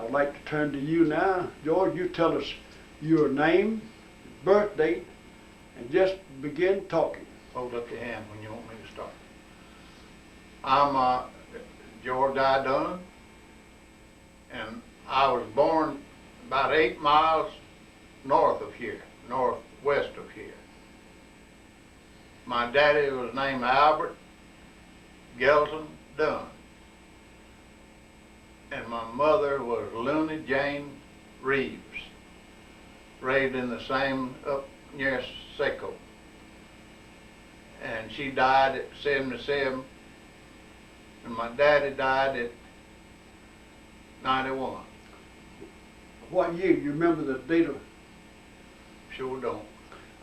I'd like to turn to you now. George, you tell us your name, birth date, and just begin talking. Hold up your hand when you want me to start. I'm George I. Dunn, and I was born about 8 miles north of here, northwest of here. My daddy was named Albert Gelton Dunn, and my mother was Looney Jane Reeves, raised in the same up near Seco. And she died at 77, and my daddy died at 91. What year? You remember the date of? Sure don't.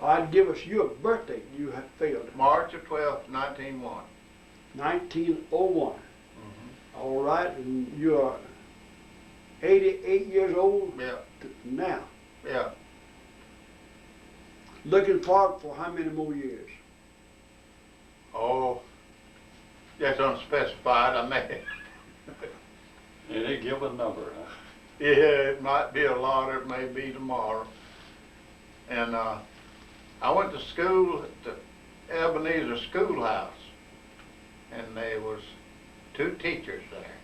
I'd give us your birth date. You had failed. March of 12th, 1901. 1901. All right, and you're 88 years old Yeah, now. yeah. Looking forward for how many more years? Oh, that's unspecified, I may. Any given number, huh? Yeah, it might be a lot, or it may be tomorrow. And I went to school at the Ebenezer Schoolhouse, and there was 2 teachers there.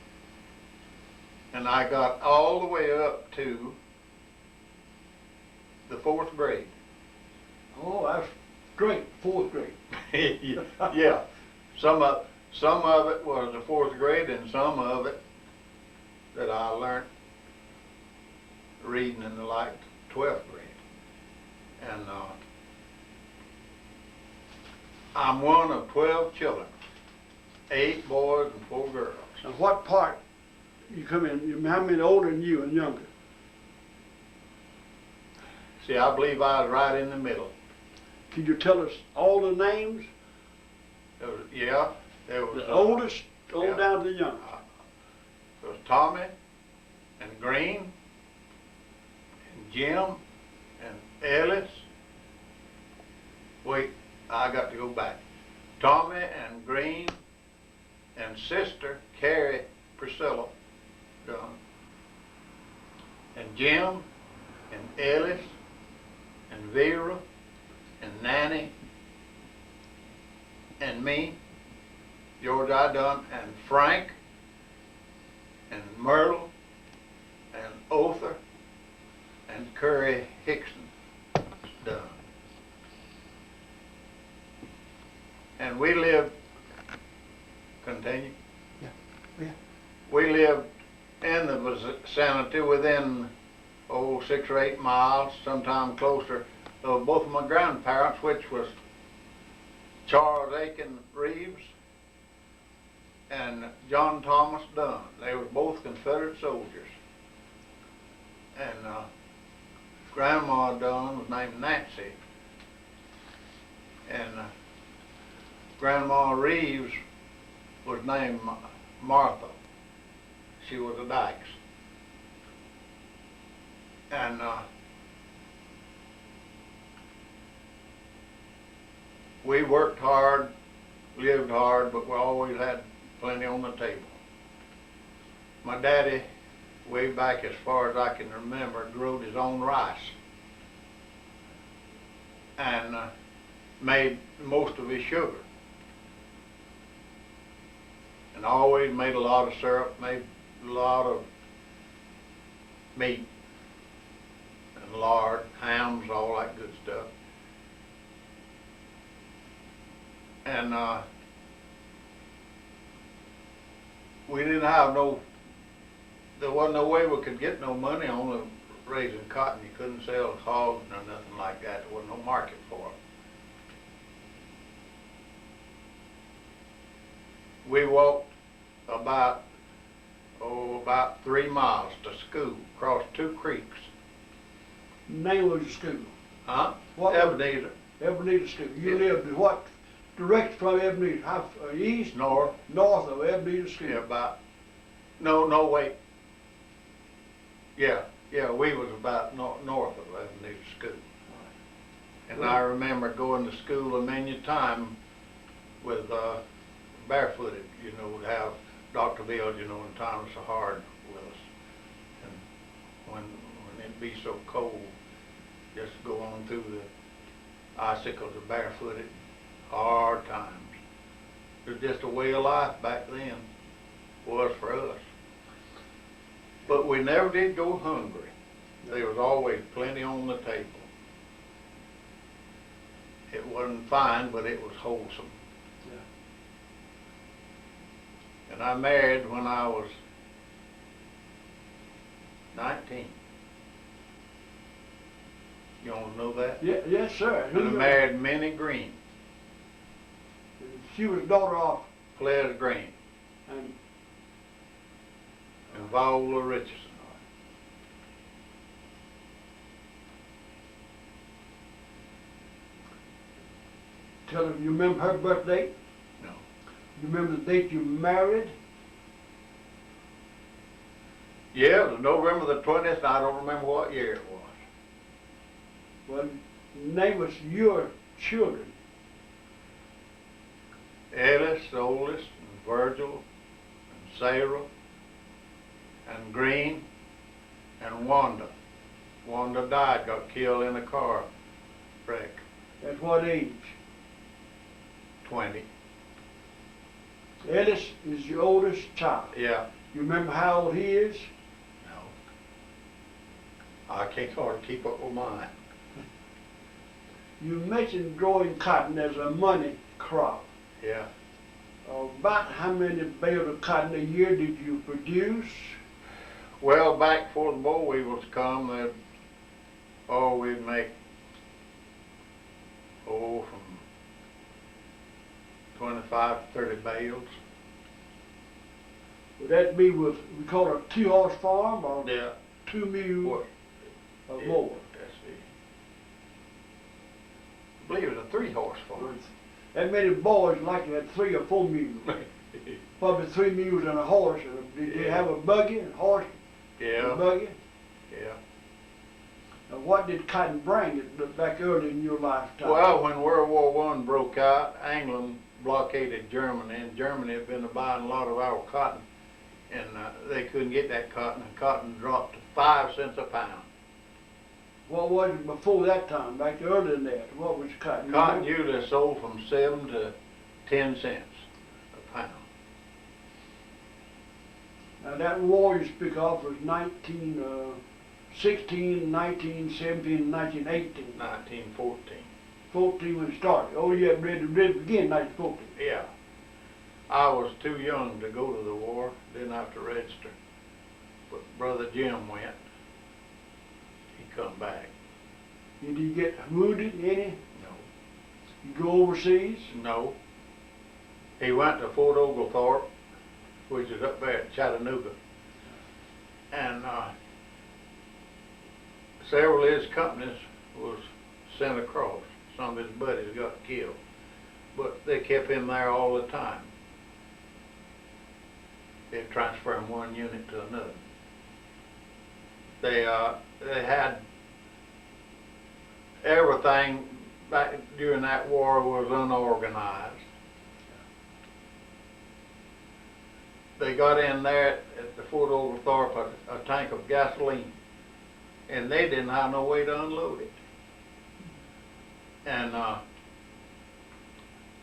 And I got all the way up to the 4th grade. Oh, that's great, 4th grade. Yeah, some of it was the 4th grade, and some of it that I learned reading in the like 12th grade. And I'm one of 12 children, 8 boys and 4 girls. And what part you come in? How many older than you and younger? See, I believe I was right in the middle. Can you tell us all the names? There was The oldest, on yeah. down to the youngest. There was Tommy and Green and Jim and Ellis. Wait, I got to go back. Tommy and Green and sister Carrie Priscilla Dunn, and Jim and Ellis and Vera and Nanny and me, George I. Dunn, and Frank and Myrtle and Other and Curry Hickson Dunn. And we lived, continue? Yeah. We lived in the vicinity within, 6 or 8 miles, sometime closer, of both of my grandparents, which was Charles Aiken Reeves and John Thomas Dunn. They were both Confederate soldiers. And Grandma Dunn was named Nancy. And Grandma Reeves was named Martha. She was a Dykes. And we worked hard, lived hard, but we always had plenty on the table. My daddy, way back as far as I can remember, growed his own rice and made most of his sugar. And always made a lot of syrup, made a lot of meat and lard, hams, all that good stuff. And we didn't have there wasn't no way we could get no money on raising cotton. You couldn't sell hogs or nothing like that. There wasn't no market for it. We walked about 3 miles to school, across 2 creeks. Name of your school? Huh? What? Ebenezer. Ebenezer School. You Yeah. lived in what direction from Ebenezer? How east? North. North of Ebenezer School. Yeah, wait. Yeah, we was about north of Ebenezer School. And I remember going to school a many time with barefooted, to have Dr. Bill, and Thomas Harden with us. And when it'd be so cold, just go on through the icicles or barefooted, hard times. It was just a way of life back then, was for us. But we never did go hungry. There was always plenty on the table. It wasn't fine, but it was wholesome. Yeah. And I married when I was 19. You want to know that? Yeah, yes, sir. And I married Minnie Green, She was daughter of, Claire Green, and and Viola Richardson. tell her, you remember her birthday? No. You remember the date you married? Yeah, it was November the 20th, and I don't remember what year it was. Well, name us your children. Ellis, the oldest, and Virgil, and Sarah, and Green, and Wanda. Wanda died, got killed in a car wreck, At what age? 20. Ellis is your oldest child. Yeah, You remember how old he is? no. I can't hardly keep up with mine. You mentioned growing cotton as a money crop. Yeah. About how many bales of cotton a year did you produce? Well, back before the boll weevils come, we'd make, from 25 to 30 bales. Would that be with, we call it a 2-horse farm or Yeah. 2 mules What? or Yeah, more? that's it. I believe it was a 3-horse farm. That many boys likely had 3 or 4 mules. Probably 3 mules and a horse. Did they have a buggy and horse and Yeah, buggy? yeah. Now, what did cotton bring it back early in your lifetime? Well, when World War I broke out, England blockaded Germany, and Germany had been buying a lot of our cotton, and they couldn't get that cotton, and cotton dropped to 5 cents a pound. What was it before that time, back earlier than that? What was cotton? You Cotton know? usually sold from 7 to 10 cents a pound. Now that war you speak of was 1916, 1917, 1918. 1914. 14 when it started. Oh yeah, ready to begin 1914. Yeah. I was too young to go to the war, didn't have to register. But Brother Jim went. He come back. Did he get wounded any? No. You go overseas? No. He went to Fort Oglethorpe, which is up there at Chattanooga. And several of his companies was sent across. Some of his buddies got killed. But they kept him there all the time. They'd transfer him one unit to another. They had everything back during that war was unorganized. They got in there at the Fort Oglethorpe a tank of gasoline, and they didn't have no way to unload it. And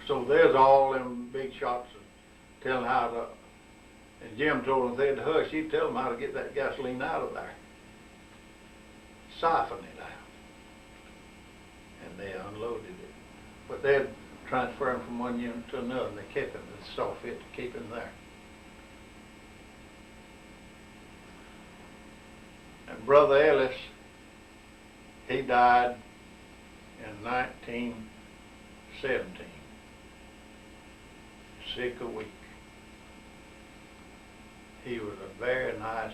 so there's all them big shots telling how to, and Jim told them if they'd hush, he'd tell them how to get that gasoline out of there. Siphon it out. And they unloaded it. But they'd transfer him from one unit to another, and they kept him. They saw fit to keep him there. And Brother Ellis, he died in 1917. Sick a week. He was a very nice.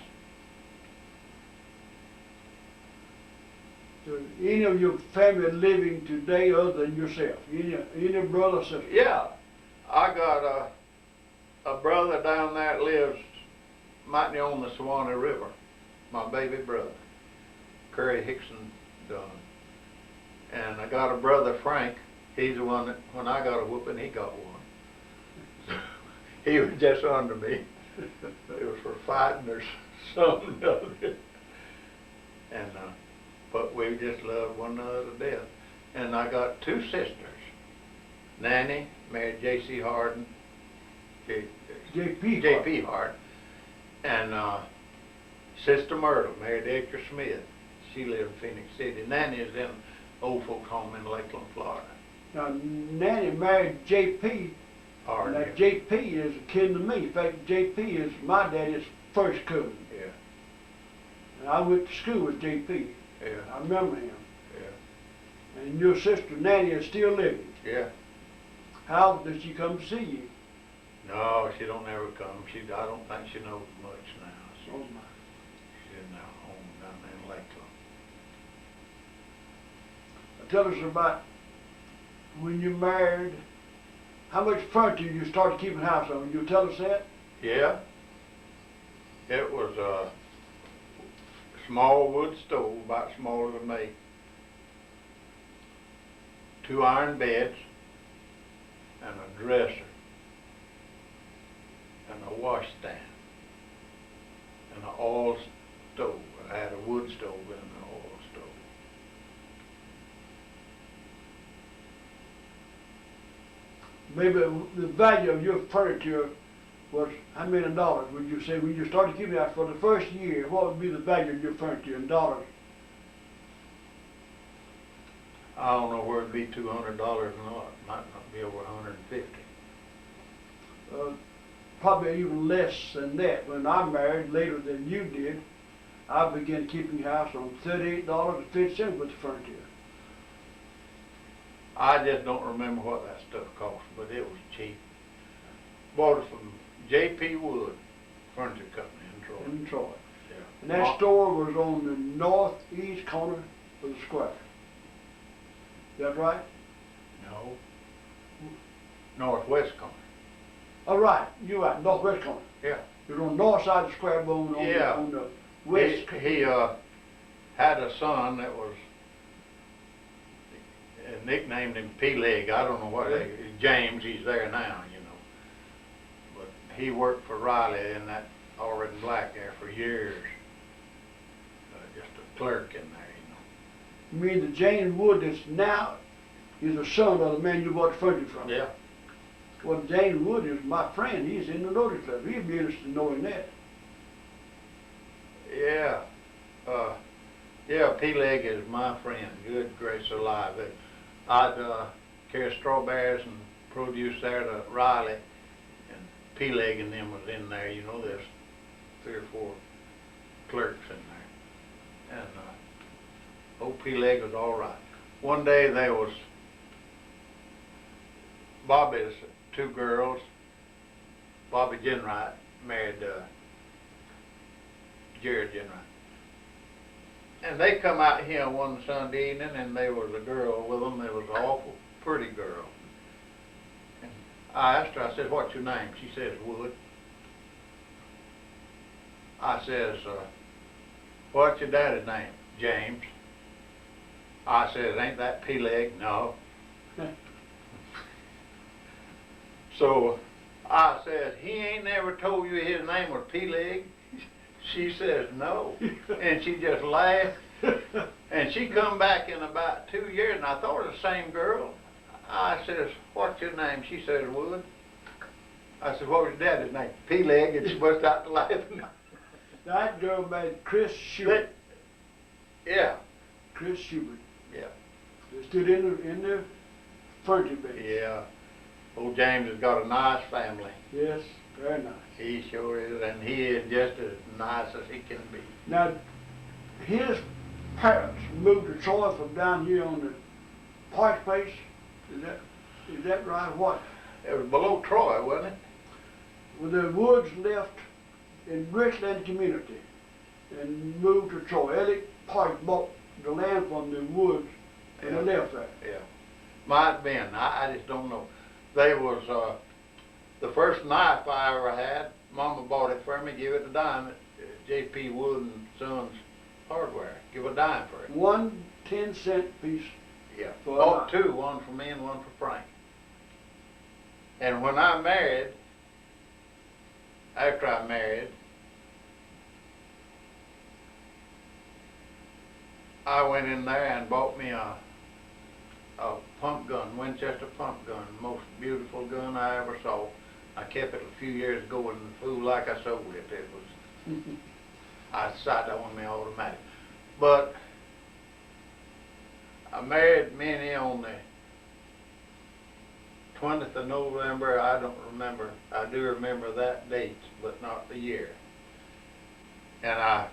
So any of your family living today other than yourself? Any brother or sister? Yeah, I got a brother down there that lives might be on the Suwannee River. My baby brother, Curry Hickson Dunn. And I got a brother, Frank. He's the one that, when I got a whooping, he got one. He was just under me. It was for fighting or something of it. And, but we just loved one another to death. And I got two sisters. Nanny married J.C. Harden, J.P. Harden. And Sister Myrtle married Edgar Smith. She lived in Phoenix City. Nanny is in old folks' home in Lakeland, Florida. Now, Nanny married J.P. Harden. Now, J.P. is kin to me. In fact, J.P. is my daddy's first cousin. Yeah. And I went to school with J.P. Yeah. I remember him. Yeah. And your sister Nanny is still living. Yeah. How does she come to see you? No, she don't ever come. I don't think she knows much now. Oh my. She's in their home down there in Lakeland. Tell us about when you married, how much furniture you started keeping house on. You tell us that? Yeah. It was a small wood stove, about smaller than me. 2 iron beds, and a dresser, and a washstand, and an oil stove. I had a wood stove and an oil stove. Maybe the value of your furniture was how many dollars would you say when you started keeping house for the first year? What would be the value of your furniture in dollars? I don't know where it'd be $200 or not. Might not be over 150. Probably even less than that. When I married later than you did, I began keeping house on $38.50 with the furniture. I just don't remember what that stuff cost, but it was cheap. Bought it from J.P. Wood Furniture Company in Troy. In Troy. Yeah. And that store was on the northeast corner of the square. Is that right? No. Northwest corner. Oh, right. You're right. Northwest corner. Yeah. You're on the north side of the square, but on the west. He had a son that was nicknamed him P-Leg. I don't know what James. He's there now, you know. But he worked for Riley in that Red and Black there for years. Just a clerk in there, you know. You mean the James Wood that's now is the son of the man you bought the furniture from? Yeah. Well, James Wood is my friend. He's in the Rotary Club. He'd be interested in knowing that. Yeah. Yeah, P-Leg is my friend. Good grace alive. I'd carry strawberries and produce there to Riley, and P-Leg and them was in there. You know, there's 3 or 4 clerks in there. And old P-Leg was all right. One day there was Bobby's 2 girls. Bobby Jenright married Jared Jenright. And they come out here one Sunday evening, and there was a girl with them. There was an awful pretty girl. And I asked her, I said, "What's your name?" She says, "Wood." I says, "What's your daddy's name?" "James." I said, "Ain't that P-Leg?" "No." So I said, "He ain't never told you his name was P-Leg?" She says, "No." And she just laughed. And she come back in about 2 years, and I thought it was the same girl. I says, "What's your name?" She says, "Wood." I said, "What was your daddy's name?" "P-Leg," and she burst out laughing. That girl married Chris Schubert. Yeah. Chris Schubert. Yeah. They stood in the furniture bed. Yeah. Old James has got a nice family. Yes, very nice. He sure is, and he is just as nice as he can be. Now, his parents moved to Troy from down here on the Park Place. Is that right? What? It was below Troy, wasn't it? Well, the Woods left in Richland community and moved to Troy. Elliott Park bought the land from the Woods and they left there. Yeah. Might have been. I just don't know. They was the first knife I ever had. Mama bought it for me, give it a dime at J.P. Wood and Sons Hardware. Give a dime for it. 1 10-cent piece. Yeah. For Bought 2, one for me and one for Frank. And when I married, after I married, I went in there and bought me a pump gun, Winchester pump gun, most beautiful gun I ever saw. I kept it a few years ago and fooled like I sold it. It was, I decided I wanted me automatic. But I married Minnie on the 20th of November. I don't remember. I do remember that date, but not the year. And I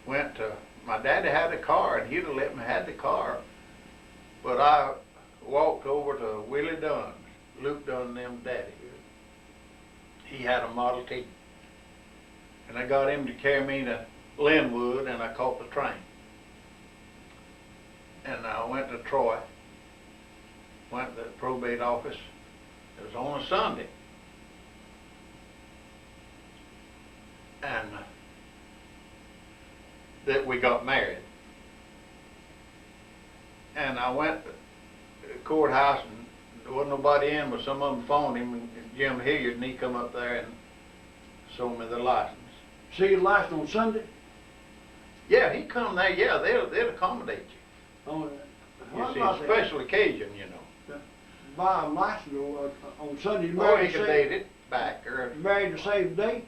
went to, my daddy had a car, and he'd have let me have the car. But I walked over to Willie Dunn, Luke Dunn, them daddy. He had a Model T. And I got him to carry me to Linwood, and I caught the train. And I went to Troy, went to the probate office. It was on a Sunday. And that we got married. And I went to the courthouse, and there wasn't nobody in, but some of them phoned him, and Jim Hilliard, and he come up there and showed me the license. See your license on Sunday? Yeah, he come there, yeah, they'll accommodate you. On, You see, a special occasion, you know. Buy a license on Sunday. Or he could date it back, or... Married the same day?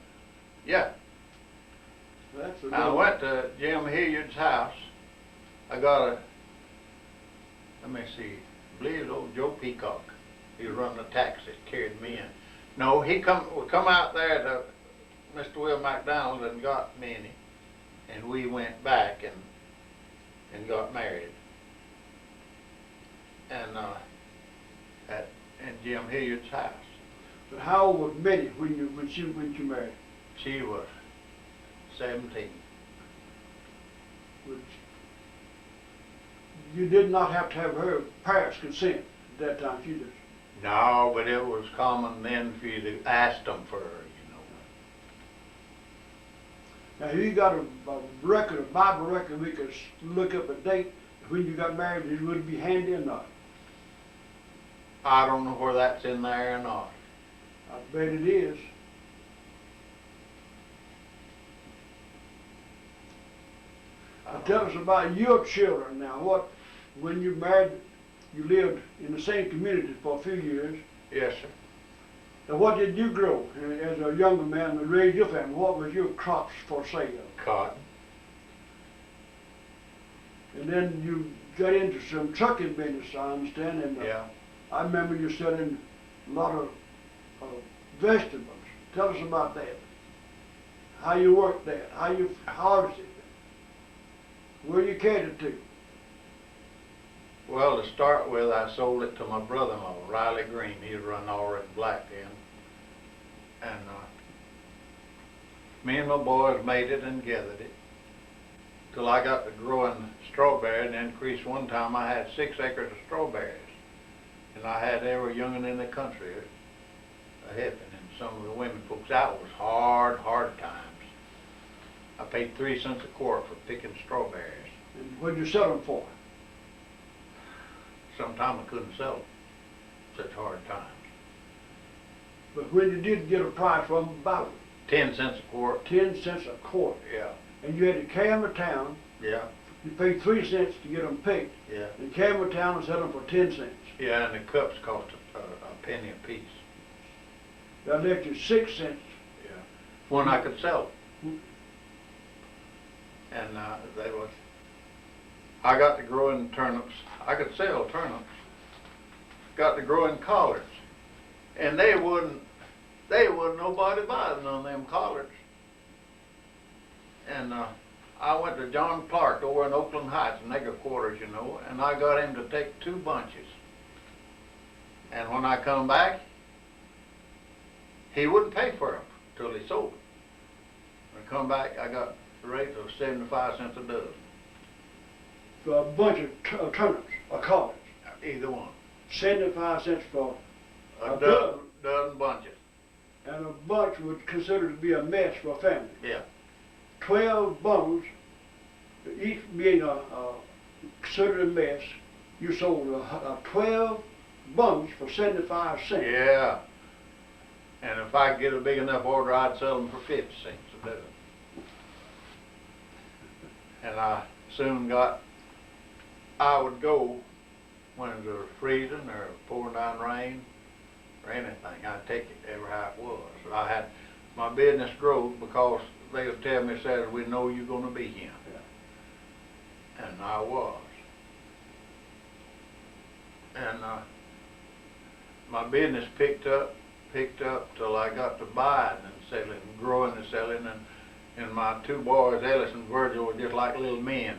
Yeah. That's a I went to Jim Hilliard's house. I got a, let me see, I believe it was old Joe Peacock. He was running a taxi, carried me in. No, we come out there to Mr. Will McDonald and got Minnie, and we went back and got married. And in Jim Hilliard's house. But how old was Minnie when you married? She was 17. Which you did not have to have her parents' consent at that time. She just. No, but it was common then for you to ask them for her, you know. Now, you got a record, a Bible record, we could look up a date when you got married. It would be handy or not. I don't know where that's in there or not. I bet it is. Tell us about your children now. What, when you married, you lived in the same community for a few years. Yes, sir. Now, what did you grow as a younger man and raise your family? What was your crops for sale? Cotton. And then you got into some trucking business, I understand. And Yeah. I remember you selling a lot of vegetables. Tell us about that. How you worked that, how you harvested it, where you catered to. Well, to start with, I sold it to my brother-in-law, Riley Green. He run all in black then. And me and my boys made it and gathered it till I got to growing strawberry, and increased. One time I had 6 acres of strawberries. And I had every young'un in the country a helping, and some of the women folks out was hard times. I paid 3 cents a quart for picking strawberries. And what did you sell them for? Sometimes I couldn't sell them, such hard times. But when you did get a price from them, about 10 cents a quart. 10 cents a quart. Yeah. And you had to carry them to town. Yeah. You paid 3 cents to get them picked. Yeah. And carry them to town and sell them for 10 cents. Yeah, and the cups cost a penny a piece. That left you 6 cents. Yeah. When I could sell them. And I got to growing turnips. I could sell turnips. Got to growing collards. And they wouldn't nobody buy none of them collards. And I went to John Clark over in Oakland Heights, nigger quarters, you know, and I got him to take 2 bunches. And when I come back, he wouldn't pay for them till he sold them. When I come back, I got the rate of 75 cents a dozen. For a bunch of turnips or collards. Either one. 75 cents for A dozen bunches. And a bunch was considered to be a mess for a family. Yeah. 12 bundles, each being considered a mess. You sold 12 bundles for 75 cents. Yeah. And if I could get a big enough order, I'd sell them for 50 cents a dozen. And soon got, I would go when it was freezing or pouring down rain or anything. I'd take it ever how it was. I had, my business growed because they would tell me, said, we know you're gonna be here. Yeah. And I was. And my business picked up till I got to buying and selling, growing and selling, and my two boys, Ellis and Virgil, were just like little men.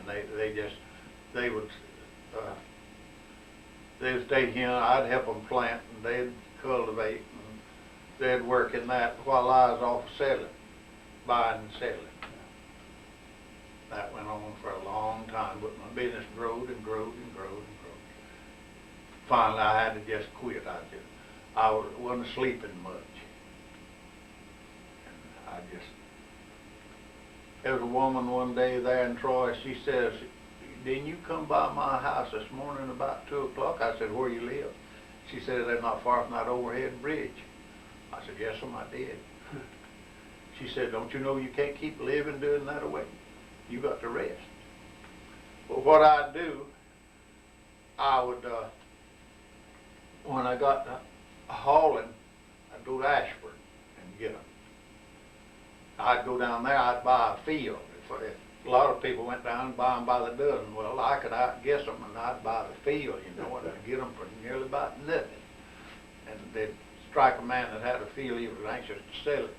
They would stay here. I'd help them plant, and they'd cultivate, and they'd work in that while I was off selling, buying and selling. That went on for a long time, but my business growed and growed and growed and growed. Finally, I had to just quit. I wasn't sleeping much. And there was a woman one day there in Troy, she says, didn't you come by my house this morning about 2 o'clock? I said, where you live? She said, they're not far from that overhead bridge. I said, yes, I did. She said, don't you know you can't keep living doing that away? You got to rest. Well, what I'd do, I would, when I got to hauling, I'd go to Ashford and get them. I'd go down there, I'd buy a field. If a lot of people went down and buy them by the dozen. Well, I could outguess them, and I'd buy the field, you know, and I'd get them for nearly about nothing. And they'd strike a man that had a field, he was anxious to sell it.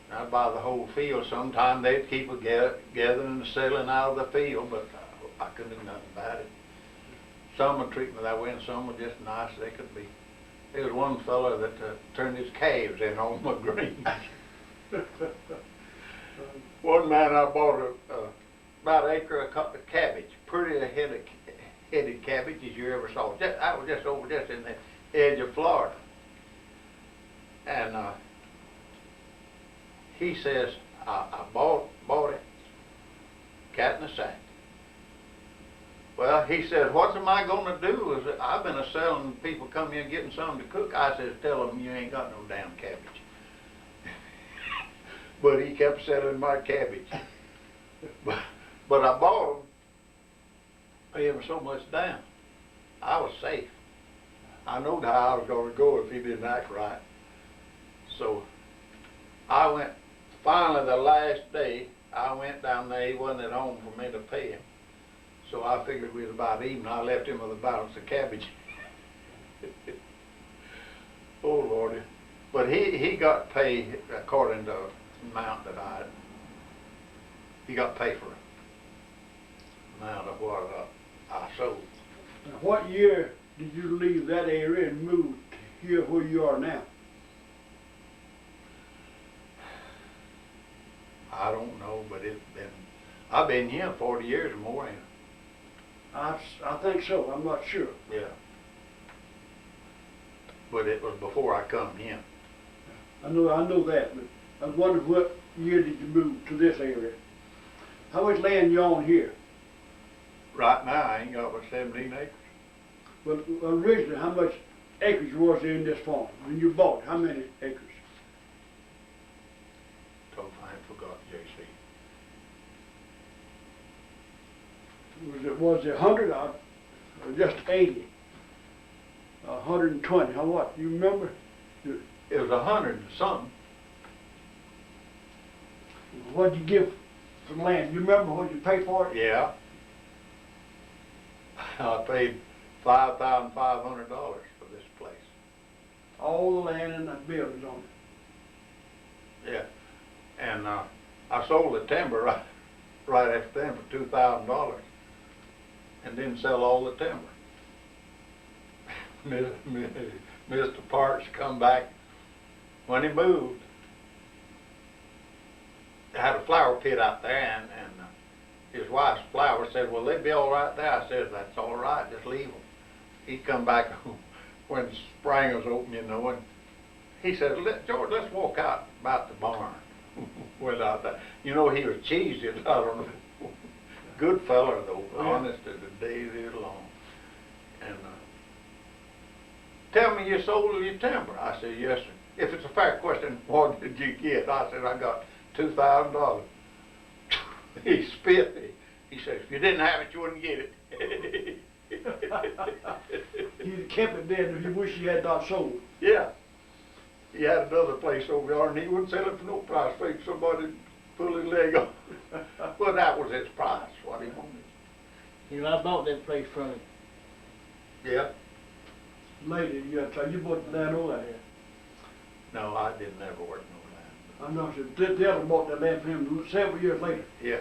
And I'd buy the whole field. Sometime they'd keep gathering and selling out of the field, but I couldn't do nothing about it. Some would treat me that way, and some were just nice they could be. There was one fellow that turned his calves in on my greens. One man I bought about an acre of cabbage, pretty headed cabbage as you ever saw. I was just over just in the edge of Florida. And he says, I bought it, cat in the sack. Well, he said, what am I going to do? I've been selling people come here getting something to cook. I said, tell them you ain't got no damn cabbage. But he kept selling my cabbage. But I bought them, paying him so much down. I was safe. I knowed how I was going to go if he didn't act right. So I went, finally the last day, I went down there. He wasn't at home for me to pay him. So I figured we was about even. I left him with a balance of cabbage. Oh, Lordy. But he got paid according to the amount that he got paid for the amount of what I sold. Now, what year did you leave that area and move here where you are now? I don't know, but I've been here 40 years or more. I think so. I'm not sure. Yeah. But it was before I come here. I know that, but I wondered what year did you move to this area? How much land you on here? Right now, I ain't got but 17 acres. Well, originally, how much acreage was there in this farm? When you bought, how many acres? I ain't forgot, J.C. Was it 100 or just 80? 120? How what? You remember? It was 100 and something. What'd you give for the land? You remember what you paid for it? Yeah. I paid $5,500 for this place. All the land and the buildings on it. Yeah. And I sold the timber right after then for $2,000 and didn't sell all the timber. Mr. Parks come back when he moved. They had a flower pit out there, and his wife's flowers said, well, they'd be all right there. I said, that's all right, just leave them. He'd come back when spring was open, you know, and he said, George, let's walk out about the barn. Went out there. You know, he was cheesy, I don't know. Good fella, though, honest as the days is long. And tell me you sold your timber. I said, yes, sir. If it's a fair question, what did you get? I said, I got $2,000. He spit. He says, if you didn't have it, you wouldn't get it. He'd kept it then if you wish he had not sold. Yeah. He had another place over there, and he wouldn't sell it for no price. Maybe somebody pull his leg off. Well, that was his price, what he wanted. You know, I bought that place from him. Yeah. Later, you got to tell you bought the land over there. No, I didn't ever work no land. I know, so the other bought that land for him several years later. Yeah.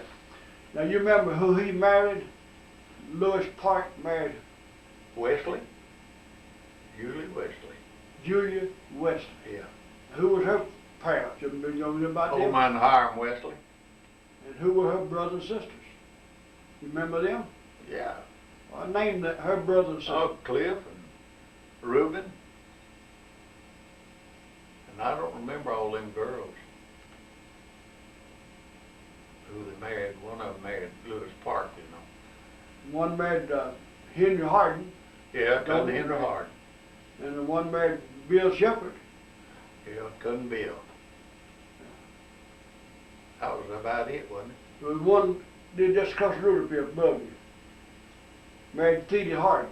Now, you remember who he married? Lewis Park married Wesley? Julie Wesley. Julia Wesley. Yeah. Who was her parents? You know about Old them? man Hiram Wesley. And who were her brothers and sisters? You remember them? Yeah. Well, I named her brothers and sisters. Oh, Cliff and Reuben. And I don't remember all them girls who they married. One of them married Lewis Park, you know. One married Henry Harden, Yeah, cousin Don't Henry agree. Harden. and the one married Bill Shepherd. Yeah, cousin Bill. That was about it, wasn't it? There was one did just across the road up here above you. Married T.D. Harden.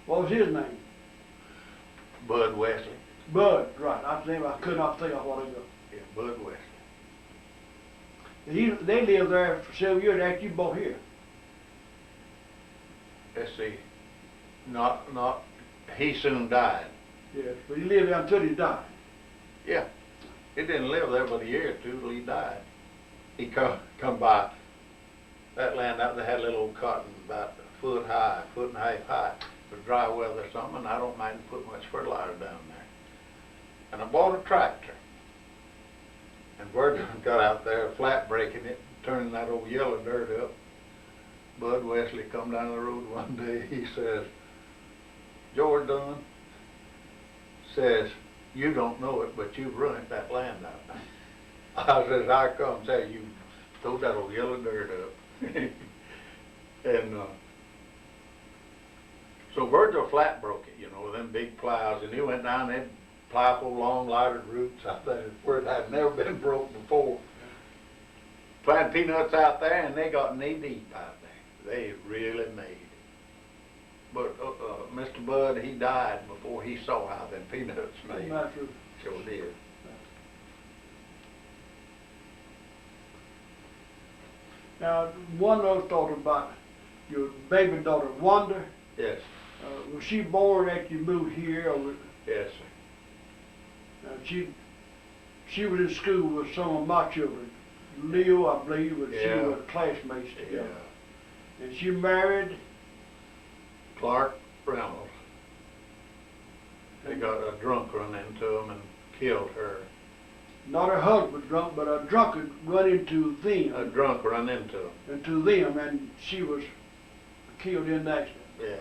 What was his name? Bud Wesley. Bud, right. That's the name I could not think of a while ago. Yeah, Bud Wesley. They lived there for several years after you bought here. Let's see. He soon died. Yes, but he lived there until he died. Yeah. He didn't live there but a year or two till he died. He come by that land out there had a little old cotton about a foot high, foot and a half high. It was dry weather or something, and I don't mind to put much fertilizer down there. And I bought a tractor. And Wendell got out there flat breaking it, turning that old yellow dirt up. Bud Wesley come down the road one day, he says, George Dunn says, you don't know it, but you've ruined that land out there. I says, I come say you throw that old yellow dirt up. And so Virgil flat broke it, you know, them big plows, and he went down and powerful long lighted roots out there where it had never been broke before. Planted peanuts out there, and they got knee deep out there. They really made it. But Mr. Bud, he died before he saw how them peanuts made. That's true. Sure did. Now, one other thought about your baby daughter, Wanda. Yes, Was she born after you moved here, or was, yes, she was in school with some of my children? Leo, I believe, and she Yeah. were classmates yeah. together. And she married. Clark Reynolds. They got a drunk run into him and killed her. Not her husband drunk, but a drunkard run into them. A drunk run into him. Into them, and she was killed in the accident. Yeah.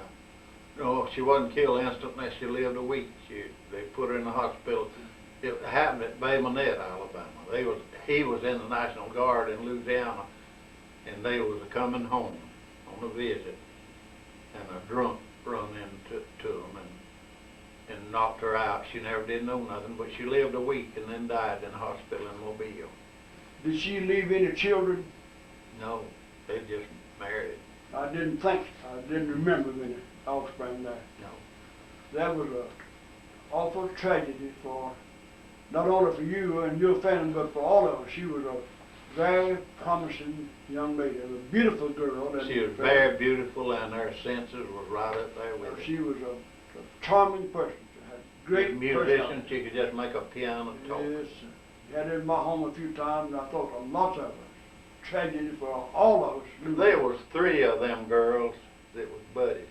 No, she wasn't killed instantly. She lived a week. They put her in the hospital. It happened at Bay Minette, Alabama. He was in the National Guard in Louisiana, and they was coming home on a visit, and a drunk run into him and knocked her out. She never did know nothing, but she lived a week and then died in the hospital in Mobile. Did she leave any children? No, they just married. I didn't remember any offspring there. No. That was a awful tragedy for, not only for you and your family, but for all of us. She was a very promising young lady, a beautiful girl. She was very beautiful, and her senses was right up there with her. She was a charming person. She had great musician. personality. She could just make a piano talk. Yes, had her in my home a few times, and I thought of lots of us. Tragedy for all of us. There was 3 of them girls that was buddies.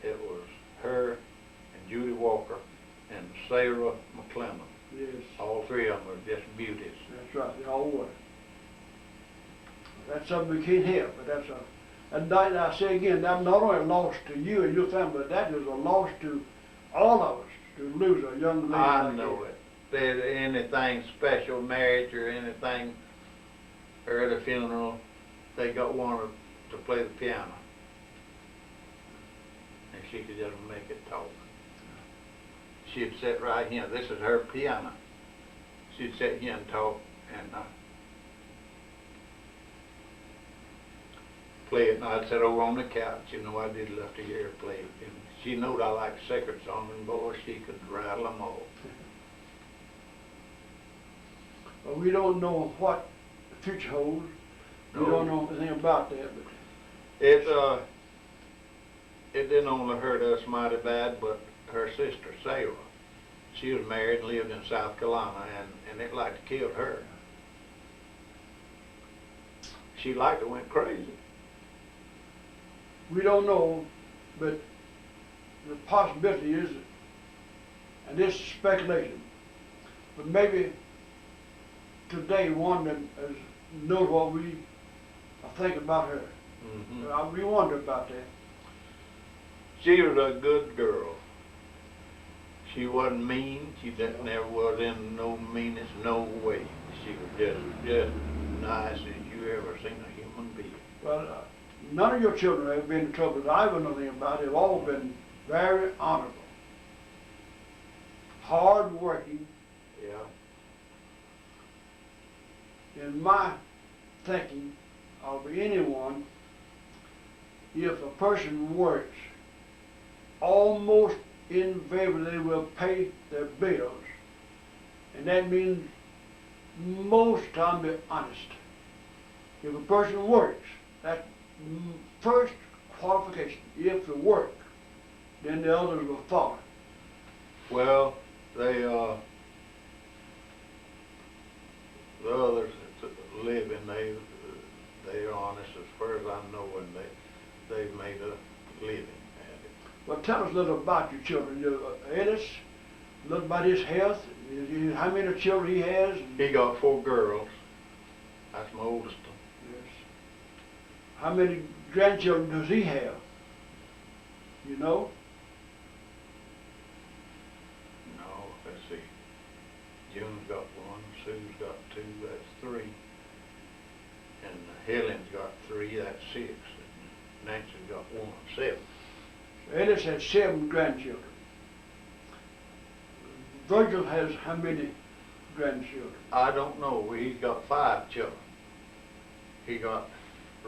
It was her and Judy Walker and Sarah McClellan. Yes, All 3 of them were just beauties. that's right. They all were. That's something we can't help, but that's a. And I say again, that's not only a loss to you and your family, but that is a loss to all of us to lose a young lady. I like know that. it. There's anything special, marriage or anything, or at a funeral, they got one to play the piano. And she could just make it talk. She'd sit right here. This is her piano. She'd sit here and talk, and play it, and I'd sit over on the couch. You know, I did love to hear her play it. And she knowed I liked sacred songs, and boy, she could rattle them all. But we don't know what the future holds. We No. don't know anything about that, but It didn't only hurt us mighty bad, but her sister, Sarah, she was married and lived in South Carolina, and it like to kill her. She like to went crazy. we don't know, but the possibility is, and this is speculation, but maybe today one that knows what we are thinking about her. Mm-hmm. We wonder about that. She was a good girl. She wasn't mean. She never was in no meanness, no way. She was just nice as you ever seen a human being. Well, none of your children have been in trouble that I know nothing about. They've all been very honorable, hard working. Yeah. In my thinking of anyone, if a person works, almost invariably they will pay their bills. And that means most time they're honest. If a person works, that's first qualification. If they work, then the others will follow. Well, they the others that live in they're honest as far as I know, and they've made a living at it. Well, tell us a little about your children. Ellis, a little about his health, how many children he has. He got 4 girls. That's my oldest one. Yes. How many grandchildren does he have? You know? No, let's see. June's got 1, Sue's got 2, that's 3. And Helen's got 3, that's 6. And Nancy's got 1, 7. Ellis has 7 grandchildren. Virgil has how many grandchildren? I don't know. He's got 5 children.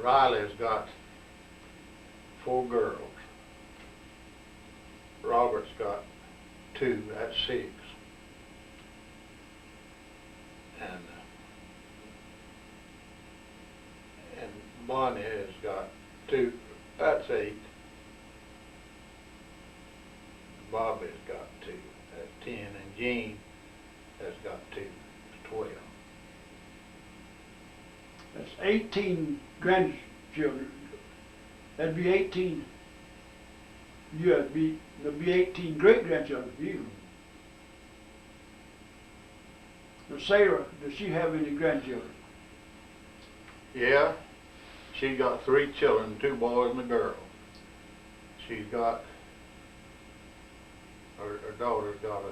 Riley's got 4 girls. Robert's got 2, that's 6. And Bonnie has got 2, that's 8. Bobby's got 2, that's 10, and Jean has got 2, that's 12. That's 18 grandchildren. That'd be 18. Yeah, there'd be 18 great-grandchildren for you. Now, Sarah, does she have any grandchildren? Yeah, she's got 3 children, 2 boys and a girl. She's got, her daughter's got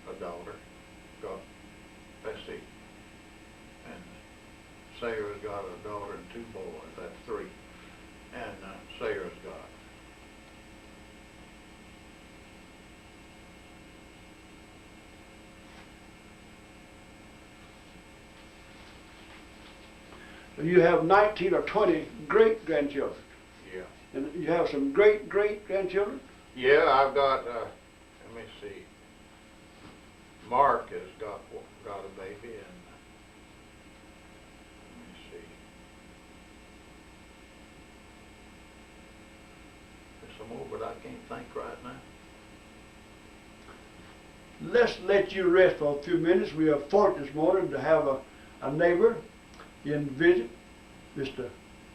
a daughter, let's see, and Sarah's got a daughter and 2 boys, that's 3, and Sarah's got. So you have 19 or 20 great-grandchildren. Yeah. And you have some great-great-grandchildren? Yeah, I've got, let me see, Mark has got a baby, and let me see. There's some more, but I can't think right now. Let's let you rest for a few minutes. We are fortunate this morning to have a neighbor in visit. Mr.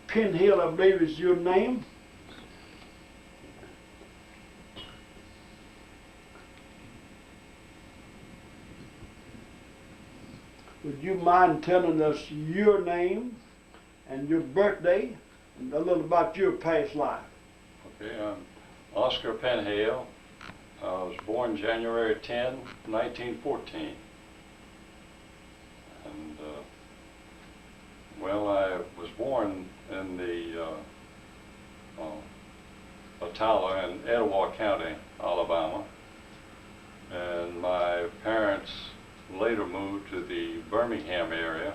Pinwheel, I believe is your name. Would you mind telling us your name and your birthday and a little about your past life? Okay, I'm Oscar Pinwheel. I was born January 10, 1914. And, well, I was born in the Atala in Etowah County, Alabama. And my parents later moved to the Birmingham area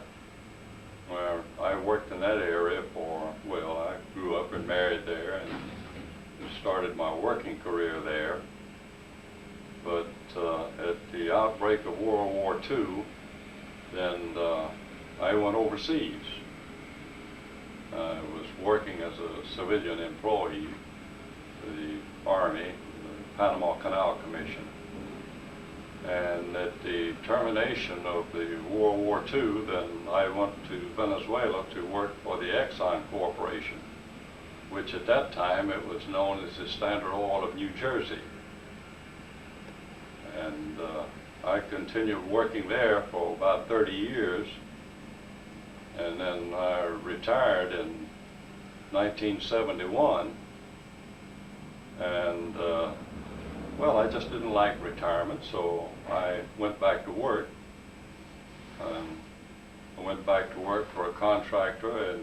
Well, I worked in that area for, well, I grew up and married there and started my working career there. But at the outbreak of World War II, then I went overseas. I was working as a civilian employee for the Army, the Panama Canal Commission. And at the termination of the World War II, then I went to Venezuela to work for the Exxon Corporation, which at that time it was known as the Standard Oil of New Jersey. And I continued working there for about 30 years, and then I retired in 1971, and well, I just didn't like retirement, so I went back to work. I went back to work for a contractor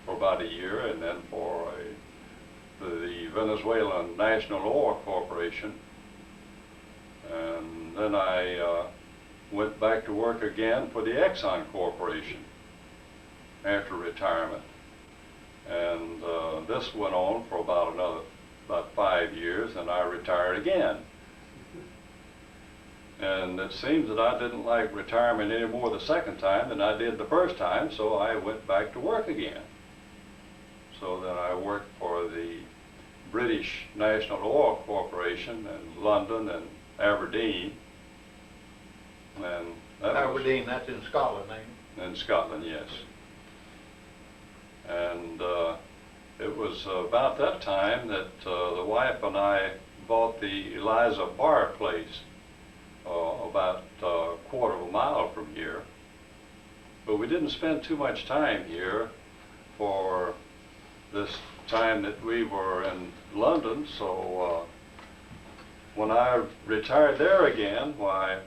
for about a year, and then for the Venezuelan National Oil Corporation. And then I went back to work again for the Exxon Corporation after retirement. And this went on for about 5 years, and I retired again. And it seems that I didn't like retirement any more the second time than I did the first time, so I went back to work again. So then I worked for the British National Oil Corporation in London and Aberdeen. And Aberdeen, that's in Scotland, ain't it? In Scotland, yes. And it was about that time that the wife and I bought the Eliza Bar place about a quarter of a mile from here. But we didn't spend too much time here for this time that we were in London, so when I retired there again, why,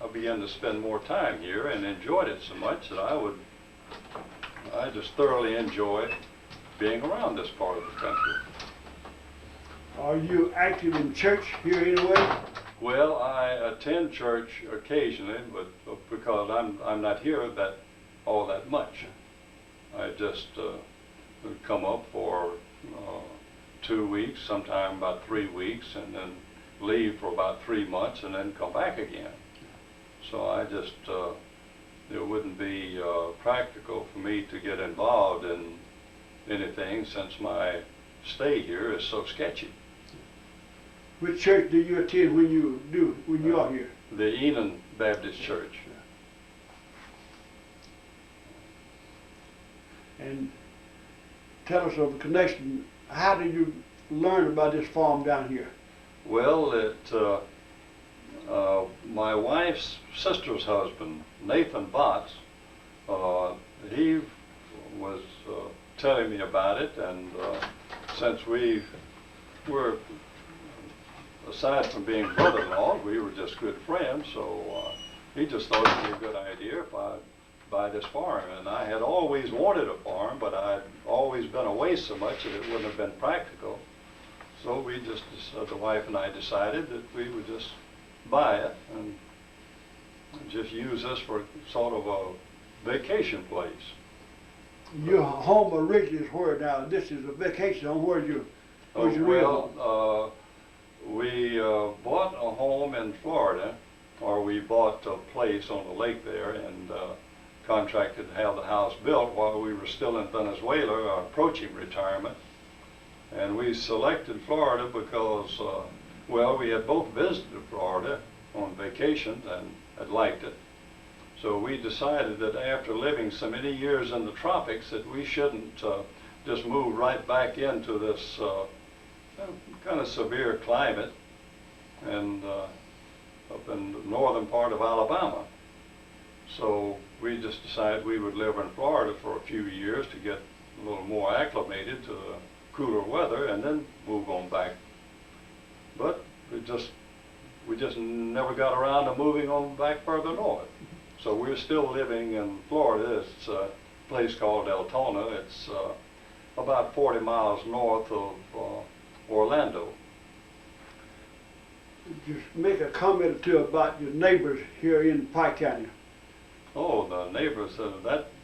I began to spend more time here and enjoyed it so much that I just thoroughly enjoy being around this part of the country. Are you active in church here anyway? Well, I attend church occasionally, but because I'm not here all that much. I just come up for 2 weeks, sometime about 3 weeks, and then leave for about 3 months, and then come back again. So I just, it wouldn't be practical for me to get involved in anything since my stay here is so sketchy. Which church do you attend when you are here? The Enon Baptist Church. And Tell us of the connection. How did you learn about this farm down here? Well, my wife's sister's husband, Nathan Botts, he was telling me about it, and since we were, aside from being brother-in-law, we were just good friends, so he just thought it would be a good idea if I'd buy this farm. And I had always wanted a farm, but I'd always been away so much that it wouldn't have been practical. So we just, the wife and I decided that we would just buy it and just use this for sort of a vacation place. Your home originally is where now? This is a vacation home. Where's your real home? We bought a home in Florida, or we bought a place on the lake there and contracted to have the house built while we were still in Venezuela, approaching retirement. And we selected Florida because, well, we had both visited Florida on vacations and had liked it. So we decided that after living so many years in the tropics that we shouldn't just move right back into this kind of severe climate and up in the northern part of Alabama. So we just decided we would live in Florida for a few years to get a little more acclimated to the cooler weather and then move on back. But we just never got around to moving on back further north. So we're still living in Florida. It's a place called Eltona. It's about 40 miles north of Orlando. Just make a comment or two about your neighbors here in Pike County. Oh, the neighbors,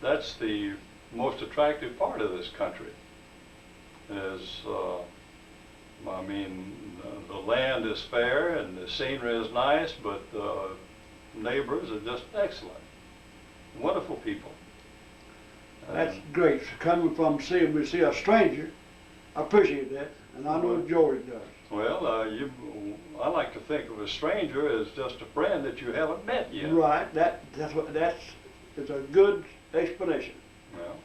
that's the most attractive part of this country. Is, I mean, the land is fair and the scenery is nice, but the neighbors are just excellent. Wonderful people. That's great. Coming from seeing, we see a stranger, I appreciate that, and I know George does. Well, I like to think of a stranger as just a friend that you haven't met yet. Right. It's a good explanation. Well,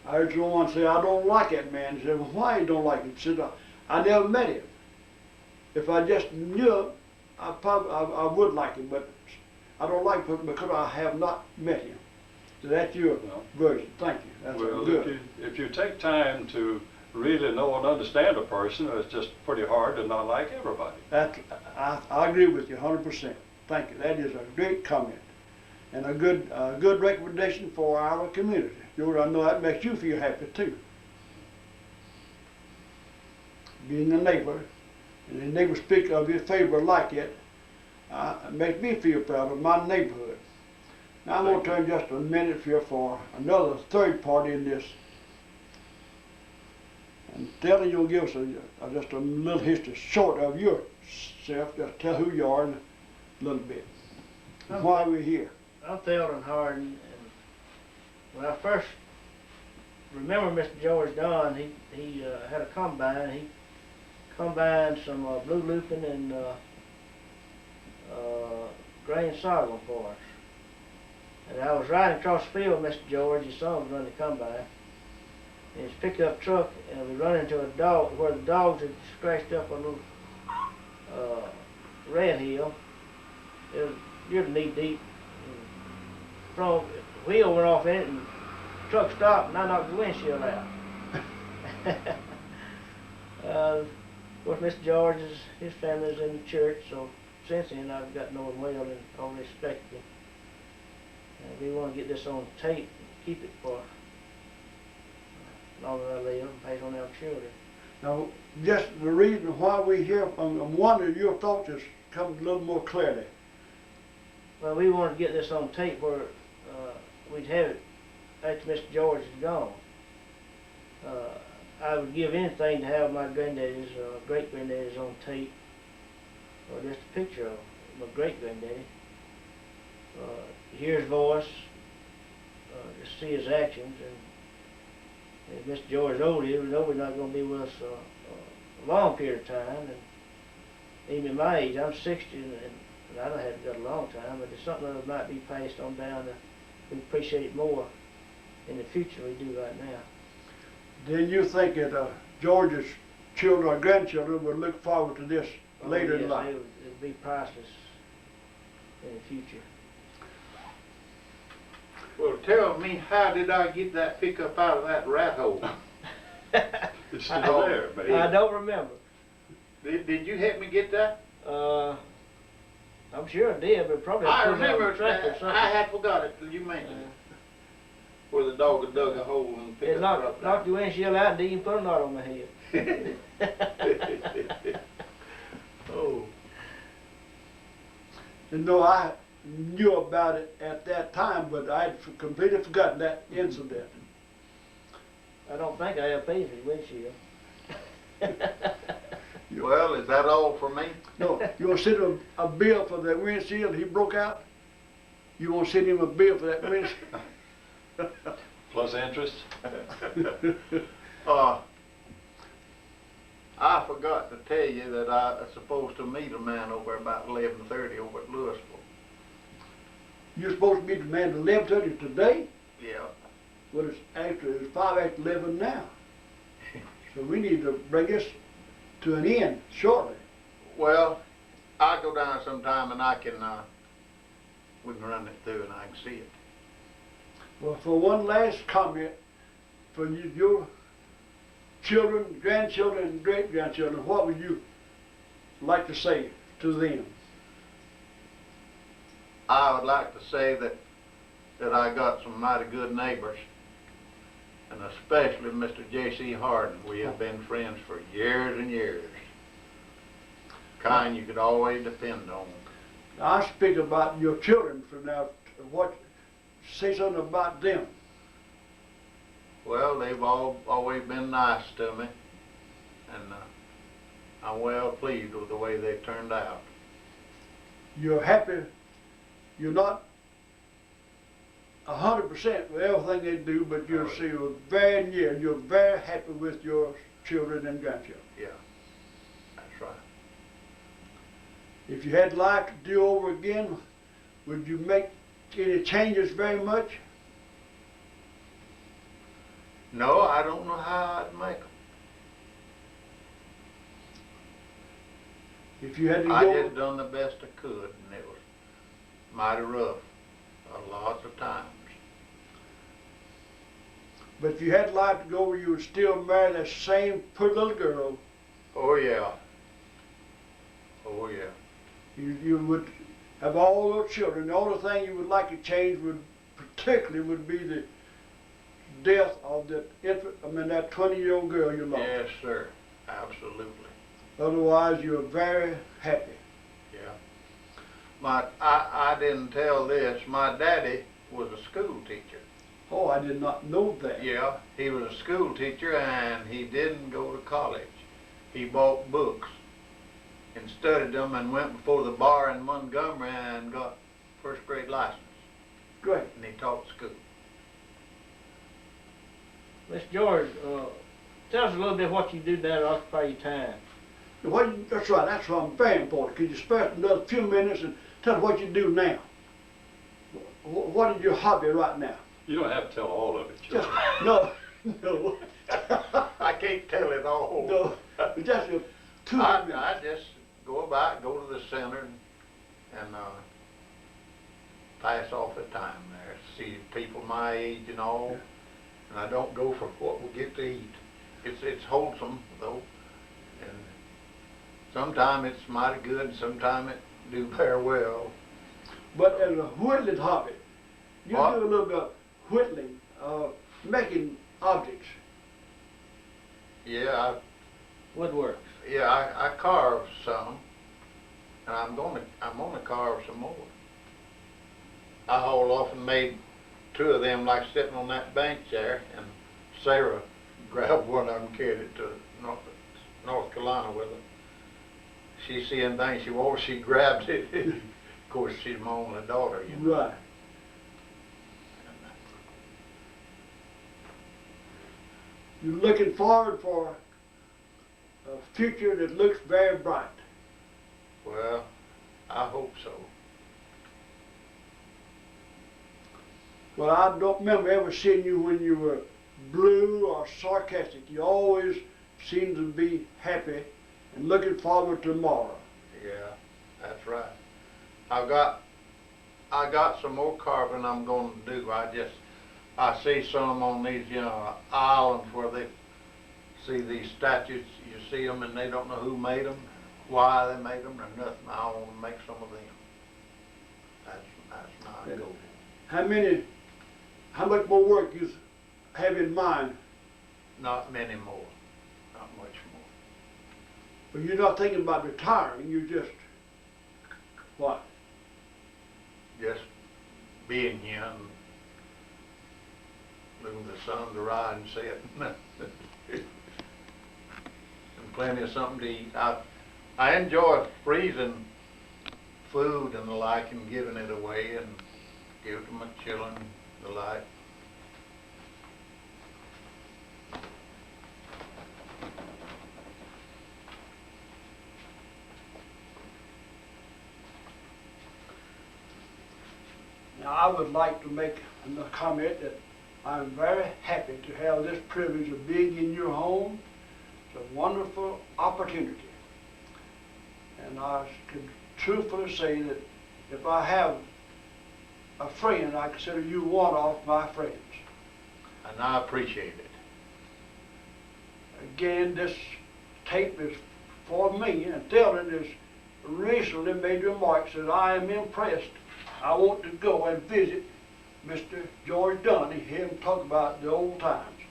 I heard someone say, I don't like that man. He said, well, why you don't like him? He said, I never met him. If I just knew him, I would like him, but I don't like him because I have not met him. So that's your version. Thank you. That's well, good. if you take time to really know and understand a person, it's just pretty hard to not like everybody. I agree with you 100%. Thank you. That is a great comment and a good recommendation for our community. George, I know that makes you feel happy too. Being a neighbor, and the neighbor speak of your favor like it, makes me feel proud of my neighborhood. Now I'm going to turn just a minute here for another third party in this. And Dylan, you'll give us just a little history short of yourself. Just tell who you are in a little bit. And why we're here. I'm Theldon Harden, and when I first remember Mr. George Dunn, he had a combine. He combined some blue lupin and grain sorghum for us. And I was riding across the field with Mr. George. He saw him run the combine. In his pickup truck, and we run into a dog where the dogs had scratched up a little red hill. It was really knee deep. The wheel went off in it, and the truck stopped, and I knocked the windshield out. Of course, Mr. George, his family's in the church, so since then I've got to know him well and always respect him. And we want to get this on tape and keep it for long as I live and pass on our children. Now, just the reason why we're here, I'm wondering your thoughts has come a little more clearly. Well, we wanted to get this on tape where we'd have it after Mr. George is gone. I would give anything to have my granddaddy's, great-granddaddy's on tape, or just a picture of my great-granddaddy. Hear his voice, just see his actions, and if Mr. George is old, we know we're not going to be with us a long period of time, and even at my age, I'm 60, and I don't have got a long time, but it's something that might be passed on down to we appreciate it more in the future than we do right now. Then you think that George's children or grandchildren would look forward to this later in life? It would be priceless in the future. Well, tell me, how did I get that pickup out of that rat hole? It's still there, baby. I don't remember. Did you help me get that? I'm sure I did, but probably I put it on the remember track or that. something. I had forgot it till you mentioned it. Where the dog had dug a hole and picked It it up. knocked the windshield out and didn't even put a knot on my head. Oh. And no, I knew about it at that time, but I had completely forgotten that incident. I don't think I ever paid for the windshield. Well, is that all for me? No, you want to send him a bill for that windshield he broke out? You want to send him a bill for that windshield? Plus interest. I forgot to tell you that I was supposed to meet a man over about 11:30 over at Louisville. You're supposed to meet the man at 11:30 today? Yeah. Well, it's 5 after 11 now. So we need to bring this to an end shortly. Well, I'll go down sometime and we can run it through and I can see it. Well, for one last comment, for your children, grandchildren, and great-grandchildren, what would you like to say to them? I would like to say that I got some mighty good neighbors, and especially Mr. J.C. Harden. We have been friends for years and years. Kind you could always depend on. I speak about your children for now. Say something about them. Well, they've always been nice to me, and I'm well pleased with the way they turned out. You're happy, you're not 100% with everything they do, but you're very near, you're very happy with your children and grandchildren. Yeah, that's right. If you had life to do over again, would you make any changes very much? No, I don't know how I'd make them. If you had to I go, just done the best I could, and it was mighty rough, lots of times. but if you had life to go over, you would still marry that same pretty little girl. Oh yeah. Oh yeah. You would have all those children. The only thing you would like to change would be the death of that infant, that 20-year-old girl you lost. Yes, sir. Absolutely. Otherwise, you're very happy. Yeah. I didn't tell this. My daddy was a school teacher. Oh, I did not know that. Yeah, he was a school teacher, and he didn't go to college. He bought books and studied them and went before the bar in Montgomery and got first grade license. Great. And he taught school. Mr. George, tell us a little bit what you do now to occupy your time. That's right. That's why I'm very important. Could you spare another few minutes and tell us what you do now? What is your hobby right now? You don't have to tell all of it. Just, no. I can't tell it all. No. Just 2 minutes. I just go to the center and pass off the time there. See people my age and all. And I don't go for what we get to eat. It's wholesome though. And sometimes it's mighty good and sometimes it do very well. But as a whittling hobby, you What? do a little bit of whittling, making objects. Yeah, Woodwork. I carve some, and I'm gonna carve some more. I all often made 2 of them like sitting on that bench there, and Sarah grabbed one of them, carried it to North Carolina with her. She see anything she wants, she grabs it. Of course, she's my only daughter, you know. Right. You're looking forward for a future that looks very bright. Well, I hope so. Well, I don't remember ever seeing you when you were blue or sarcastic. You always seem to be happy and looking forward to tomorrow. Yeah, that's right. I got some more carving I'm going to do. I see some on these, islands where they see these statues. You see them and they don't know who made them, why they made them, or nothing. I want to make some of them. That's my goal. How much more work you have in mind? Not many more. Not much more. But you're not thinking about retiring, you just, what? Just being here and looking for the sun to rise and set. And plenty of something to eat. I enjoy freezing food and the like and giving it away and give it to my children and the like. Now, I would like to make a comment that I'm very happy to have this privilege of being in your home. It's a wonderful opportunity. And I can truthfully say that if I have a friend, I consider you one of my friends. And I appreciate it. Again, this tape is for me, and Dylan has recently made remarks that I am impressed. I want to go and visit Mr. George Dunn and hear him talk about the old times.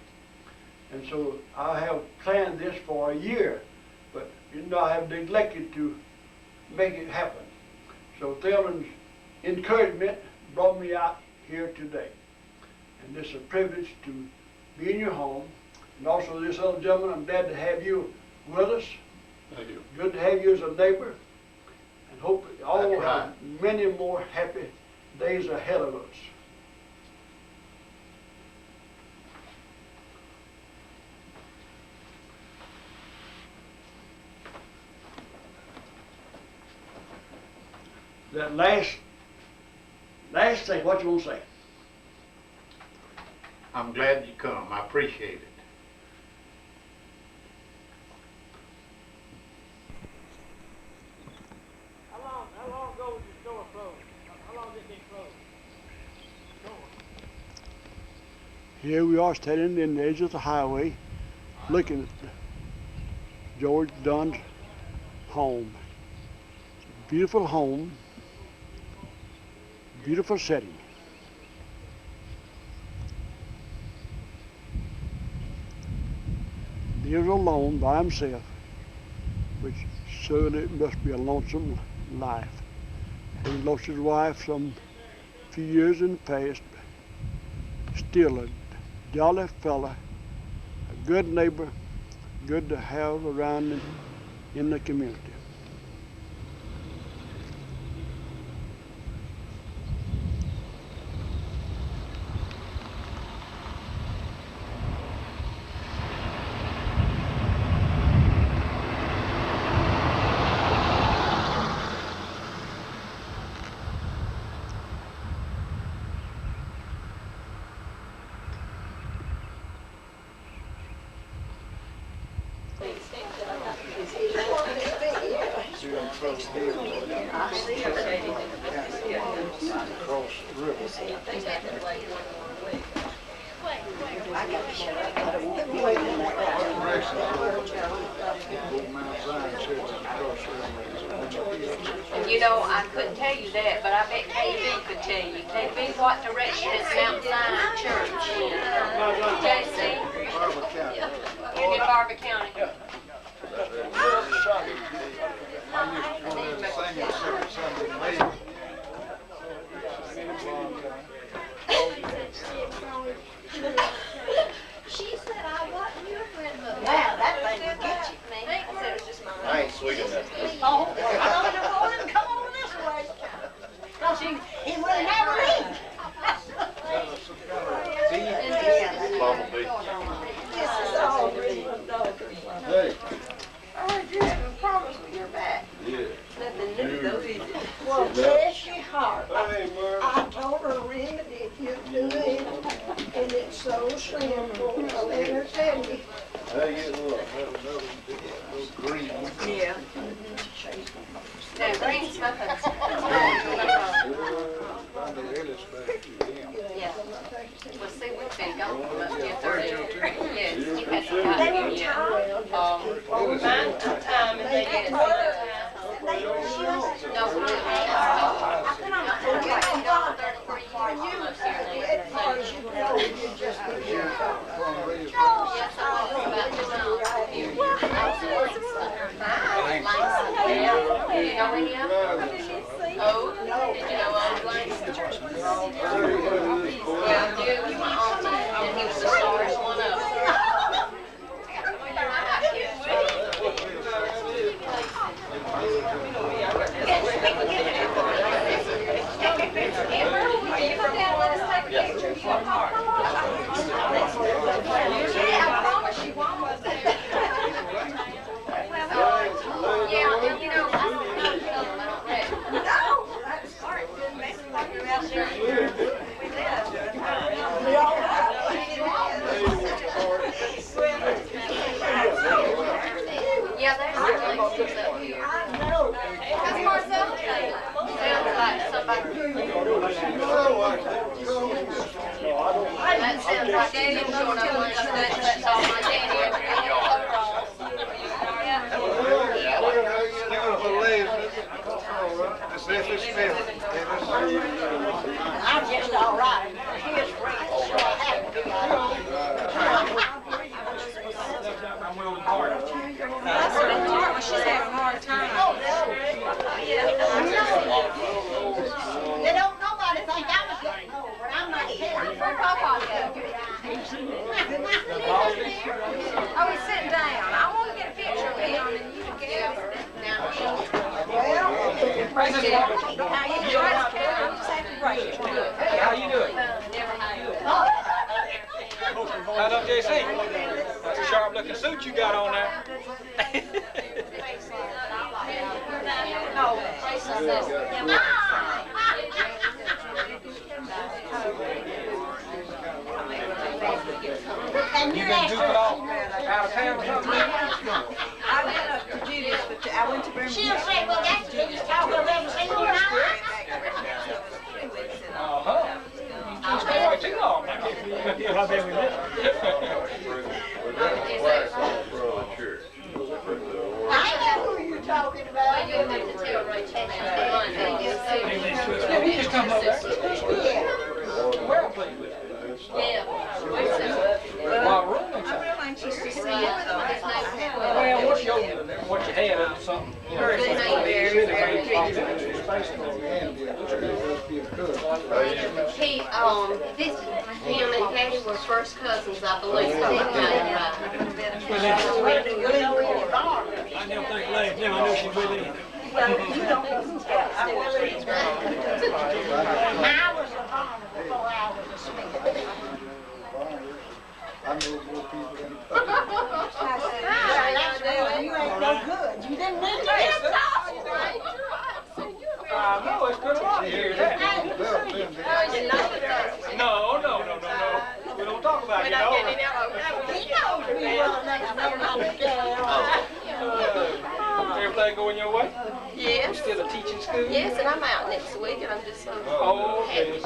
And so I have planned this for a year, but I have neglected to make it happen. So Dylan's encouragement brought me out here today. And it's a privilege to be in your home. And also this other gentleman, I'm glad to have you with us. Thank you. Good to have you as a neighbor. And hope all That's have right. many more happy days ahead of us. That last thing, what you want to say? I'm glad you come. I appreciate it. How long ago was your store closed? How long did it been closed? Here we are standing in the edge of the highway looking at George Dunn's home. It's a beautiful home, beautiful setting. Lives alone by himself, which certainly must be a lonesome life. He lost his wife some few years in the past. Still a jolly fella, a good neighbor, good to have around in the community. You know, I couldn't tell you that, but I bet KB could tell you. KB, what direction is Mount Zion Church in? JC? In Barber County. She said I wasn't your grandmother. Wow, that thing will get you. I said it was just my I ain't sweet enough. Oh, well, in the morning, come over this way. Cause he would never leave. This is all real. Hey. I just promised me your back. Yeah. nothing new though, is it? Well, bless your heart. I told her, Rita, if you do it, and it's so simple, I'll let her tell you. Hey, get a little green. Yeah. No, green's nothing. Yeah. Well, see, we've been gone for about 30 years. Yes, you had to come They were here. tired. Mine took time and they didn't see the time. No, we didn't. We've been gone 33 years almost here As far as you know, you just be here. Yes, I was about to know here. Yeah. You know any of them? Oh, did you know Old Lane? Well, Duke, you went on to, and he was the starest one of them. Yeah, and you know, I don't know, I don't read. No, that's smart. Didn't make me like you're out there. We did. We all Yeah, there's some places up here. I know. That's Marcel Taylor. Sounds like somebody. That sounds like Daddy was on a lunch, that's all my daddy ever did in overalls. I'm just all right. She is great, so I have to be all right. She's having a hard time. You don't nobody think I was getting old, but I'm not kidding. Where'd Papa go? what you got on there. And You you been asked goofing off her. out of town or something? I went up to Judy's, but I went to Birmingham. She'll say, well, that's the biggest talk I've ever seen in my life. Uh-huh. You stay away too long. Right there we I know who you're talking about. You'll have to tell Rachel Just come up there. Yeah. Well, please. Yeah. My room and something. I'm anxious to see it. Well, what's your head or something? Very, very He, this, him and Daddy were first cousins, I believe. You know any barbers? I never think last time I knew she was in. Well, you don't know who's got I was a farmer before I was a smith. I know more people than I said, well, that's why you ain't no good. You didn't need to. No, it's good luck to hear that. No. We don't talk about it, you know. He knows we run next door on the Everything going your way? You Yes, still a teaching school? yes, and I'm out next week, and I'm just so Oh, okay.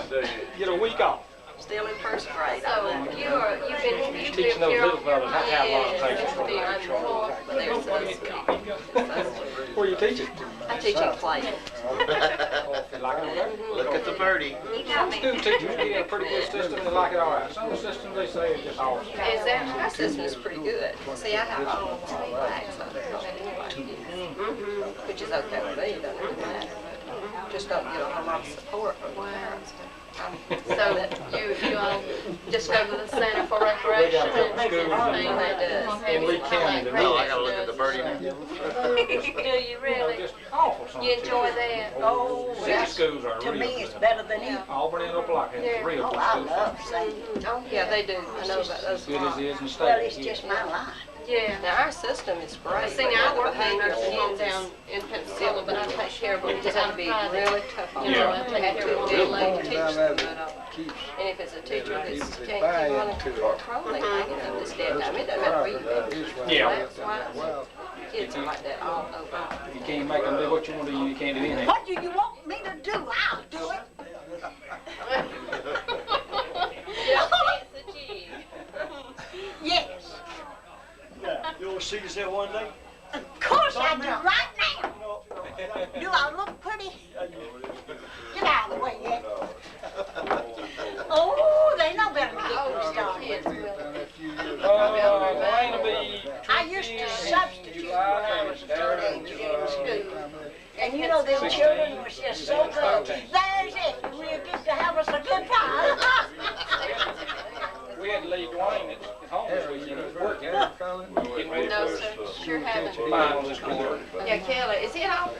Get a week off. still in first grade. So you've been Teaching those here. little fellas how to have a lot of Yes, patience. I'm north, but there's Where you teaching? I teach in Clayton. Look at the birdie. Some school teachers get a pretty good system, they like it all right. Some of the systems they say is just awesome. Is that, our system is pretty good. See, I have all feedback, so which is okay with me, doesn't matter. Just don't get a whole lot of support from the parents. So you all just go to the Center for Recreation and everything that does. In Lee County, the Oh, I gotta look at the birdie now. Do you really? Just awful some. You enjoy that? Oh, City schools are to real me, good. it's better than you. Auburn and Opelika have real Oh, good I schools. love singing. Oh, yeah, they do. I know about those. Good as it is in state. Well, it's just my life. Yeah. Now, our system is great. See, now I work in nursing home down in Pensacola, but I take care of them. You just have to be really tough on them. I take care of them, like teach them. And if it's a teacher that's can't keep running control, they can get them this damn time. It doesn't matter where you go. Yeah. Kids are like that all over. You can't make them do what you want to do, you can't do anything. What do you want me to do? I'll do it. Yes. You want to see yourself one day? Of course I do, right now. Do I look pretty? Get out of the way, yeah. Oh, they know better than to get me started. Going to be I used to substitute when I was teenager in school. And you know, them children was just so good. There's it. We'll get to have us a good time. We had to leave Dwayne at home this weekend. He was working. Getting ready No, for sir. Sure haven't. his final this quarter. Yeah, Kelly, is he at all?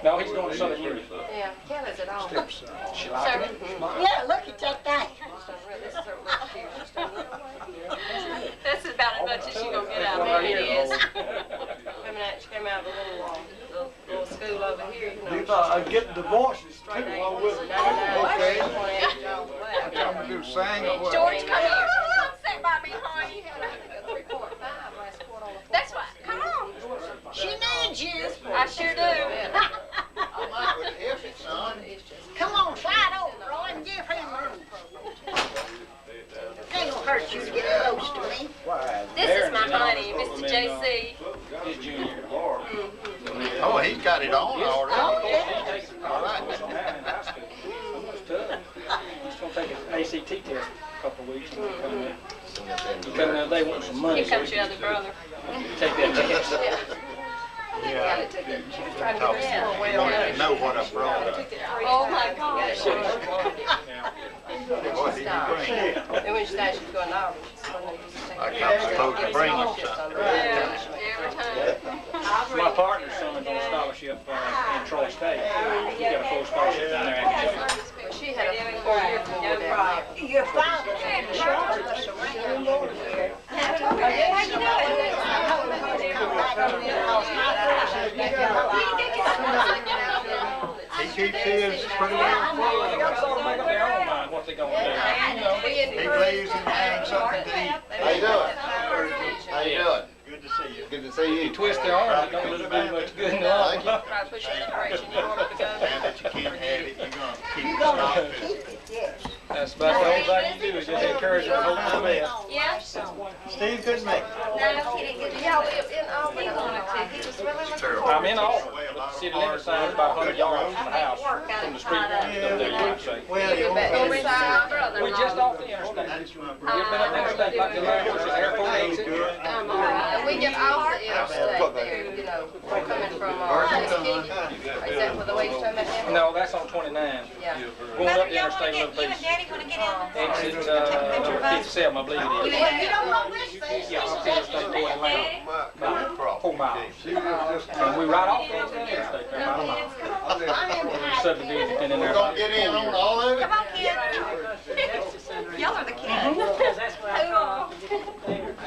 No, he's going to Southern Union. Yeah, Kelly's at all. She Sir, liked it. Yeah, look at that thing. this is her little cute. That's about as much as she gonna get out of there. It is. She came out of a little school over here, you know. You thought I'd get the voices too along with it. Okay. Okay. I'm gonna do sing or what? George, come here. Sit by me, honey. That's right. Come on. She needs you. I sure do. Come on, slide over, Roy, and give him room. It ain't gonna hurt you to get close to me. This is my honey, Mr. J.C. His junior. Oh, he's got it on already. Okay. All right. He's going to take an ACT test in a couple of weeks. He come in they want some money. Here comes your other brother. Take that test. Yeah. I know what I brought. Oh my gosh. What did you bring? And when she died, she was going to Auburn. Like I'm supposed to bring you something. Every time. My partner's son is on a scholarship in Troy State. He got a full scholarship down there. She had a 4-year career down there. Your father had shot us around over here. see you. Twist their arms, it don't look very much good in the arm. Try to push it in the direction you want it to go. And that you can't have it, you're gonna keep You're it gonna stopped. keep it, yes. That's about the only thing you do is just encourage them to hold to the best. Yeah? Steve couldn't make it. No, he didn't get it. Y'all live in Auburn. He wanted to. He was really looking forward to it. I'm in Auburn. The city limit sign is about 100 yards from the house, from the street line up there, you would say. Well, you won't Go go inside my brother. We're just off the interstate. That's my We've been up the interstate like the line, which is airport exit. And we get off the interstate there, you know, coming from, Tuskegee. Is that where the way you're talking about there? No, that's on 29. Yeah. Going up the interstate a little piece. Exit, number 57, I believe it is. You don't know this thing. Yeah, off the interstate going around. About 4 miles. And we right off the interstate there, about a mile. Subdivision and then We're there. gonna get in on all of it? Come on, kids. Y'all are the kids.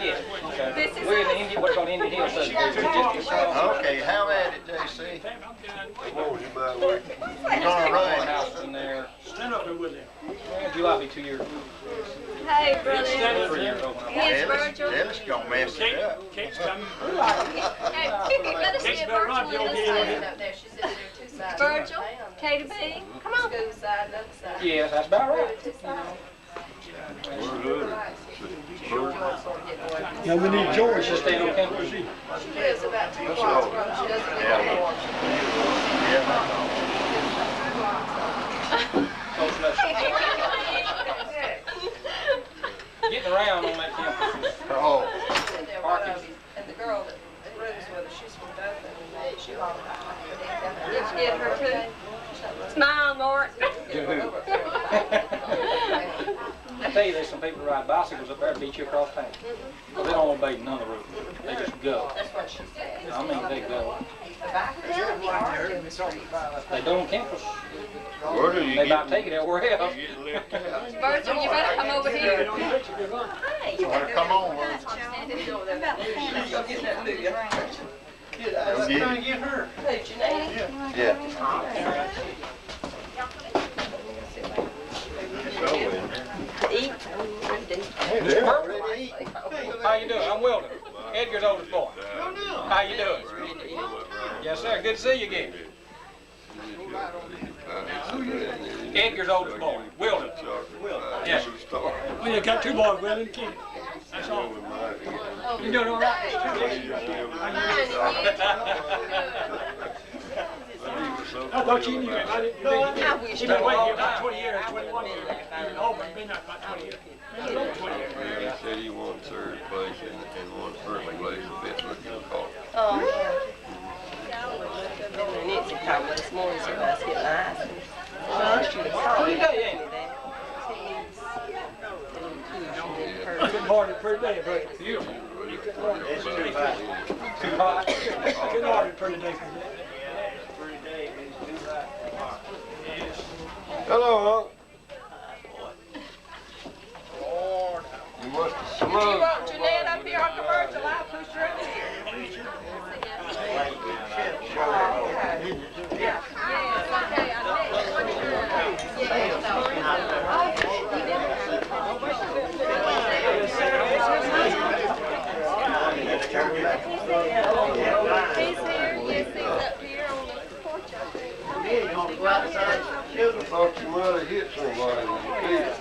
Yeah, okay. We're in the Indian, what's called Indian Hill subdivision. Just Okay, how at it, JC? You're gonna run houses in there. Stand up there with him. July be 2 years. Hey, brother. 3 years old. Yes, Virgil. Dennis gonna mess it up. Kate's coming. Hey, let us Kate's get better Virgil run, on Bill, this get in side here. up there. She's sitting there two sides. Virgil, Katie B, come on. School side, another side. Yes, that's about right. Two sides. Now we need George. Just stay on campus. She lives about 2 blocks from, she doesn't live on the Getting around on that campus is Oh, And the girl that rooms with her, she's from Dunn, and she loved it. Did you get her too? Smile, Martin. I tell you, there's some people who ride bicycles up there and beat you across town. But they don't obey none of the rules. They just go. That's what she said. I mean, they go. The bikers are hard in the streets. They don't on campus. where do you They get? might take it everywhere else. You get licked out. Virgil, you better come over here. Well, come on, Virgil. Go get that booty. Go get it. get her. Who, Janine? Yeah. Eat. They're ready to eat. How you doing? I'm Wendell. Edgar's oldest boy. How you doing? Yes, sir. Good to see you again. Edgar's oldest boy, Wendell. Yes. Well, you got 2 boys, Will and Kenny. That's all. You doing all right? I thought you knew him. I didn't. I wish He's been waiting here about 20 years, 21 years. In Auburn, been there about 20 years. 20 years. He said he won third place and won first place a bit looking for. Oh, yeah. And Nancy called me this morning, so I was getting ice. Pretty day, ain't it? Good morning, pretty day, but Beautiful. It's too hot. Too hot. good morning, pretty day. Hello, you must have You smoked. want Jeanette up here on commercial? I'll push her in here. He's here, yes, he's up here on the porch. I thought you might have hit somebody when you did.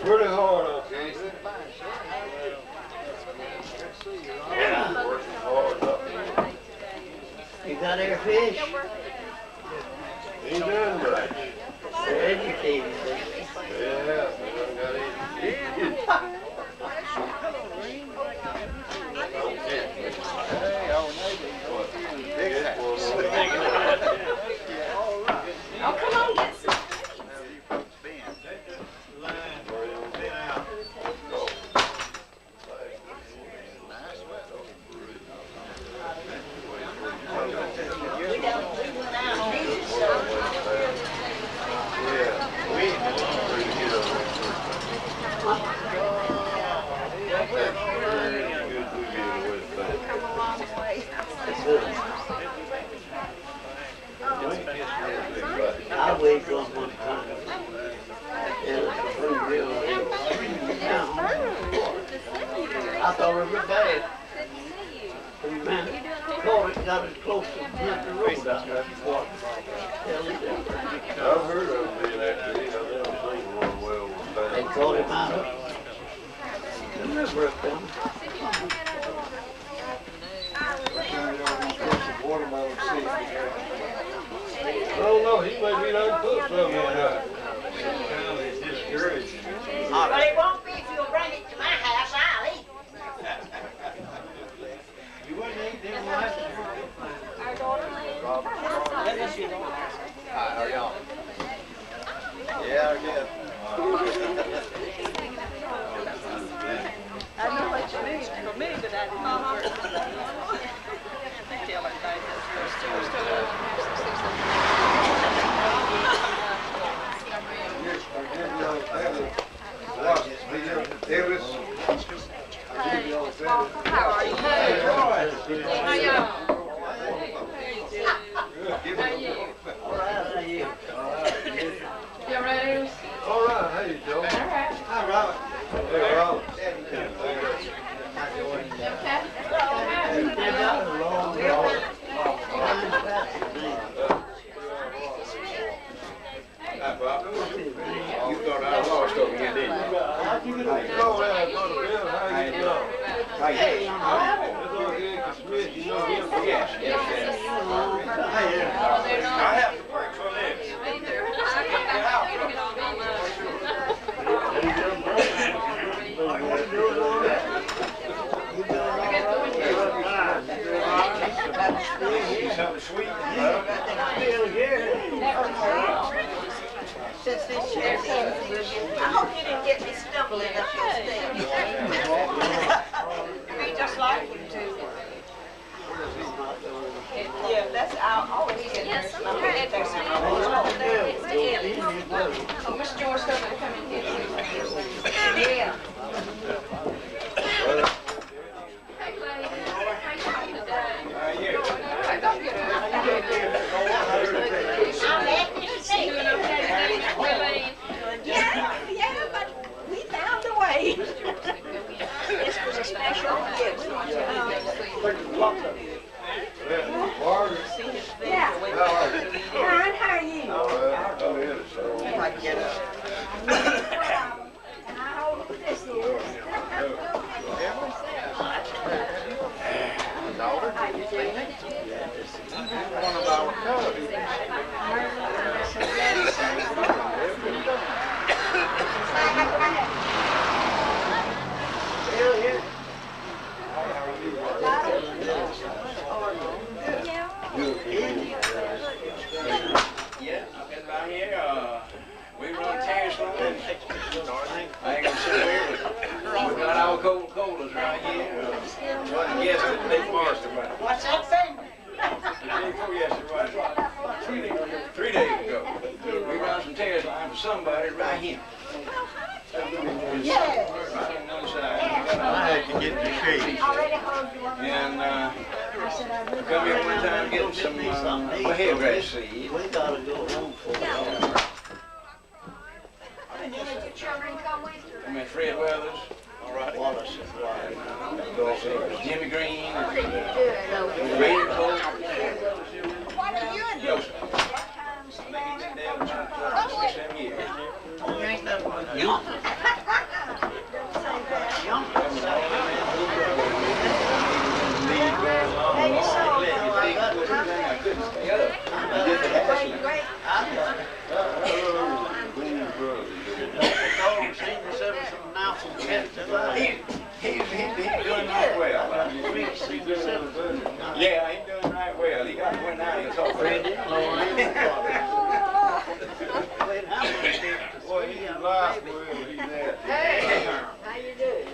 Pretty hard up here. You got air fish? Ain't done much. They're educated. Yeah, I got it. Oh, come on, get some. I thought it was bad. Man, caught it, got it close to the road out there. I've heard of it being after he got down seen one well was bad. They caught him out. The river up there. Watermelon seed. Oh no, he may be done put some in there. It's discouraging. But it won't be if you'll bring it to my house, I'll eat. You wouldn't eat them last year. Hi, how are y'all? Yeah, yeah. I know what you mean for me, but I didn't know where it was. They tell everybody How are you? Hey, how y'all? You ready? All right, how you doing? Hi, Robert. Hey, Robert. Hi, Bob. You thought I lost over here, didn't you? How you doing? How you doing? Hey, That's all good. Smith, you know him? yes, yes, yes. I have to work for this. Something sweet. Since this year, I hope you didn't get me stumbling up your stairs. Be just like you two. Yeah, that's I'll always get there. Oh, Miss George still gonna come in here. Yeah. Hey, lady. How you doing today? Alright, don't get I'm happy to see you. Doing okay, Elaine? Yeah, but we found a way. This was a special gift. Yeah. Fine, how are you? And I know who this is. How you doing? One of our cubs. Yeah, I've been right here. We run Terrace Road. I ain't gonna sit there, but we got our Coca-Colas right here. Well, yes, the big monster one. What's that thing? The day before yesterday, right? 3 days ago. We run some Terrace line for somebody right here. Yeah. Right on one side. I had to get the shade. Already heard you want to. And I come here one time getting some hair grass seed. We gotta go home for it. Did your children come with you? I met Fred Weathers, Wallace Jimmy Green, What are you doing? Ray Cole. What are you doing? No, sir. Been there about 6, 7 years. Young. He's doing right well. Yeah, he's doing right well. He got to win now. He's all ready. Boy, he's alive wherever he's at. Hey, how you doing?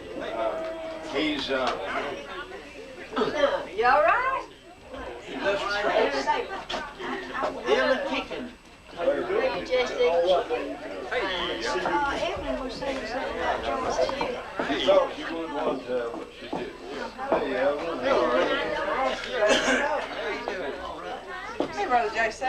He's You all right? he does strong. Still kicking. Evelyn was saying something about John's. She thought she would one time, but she didn't. Hey, Evelyn. Hey, Brother J.C.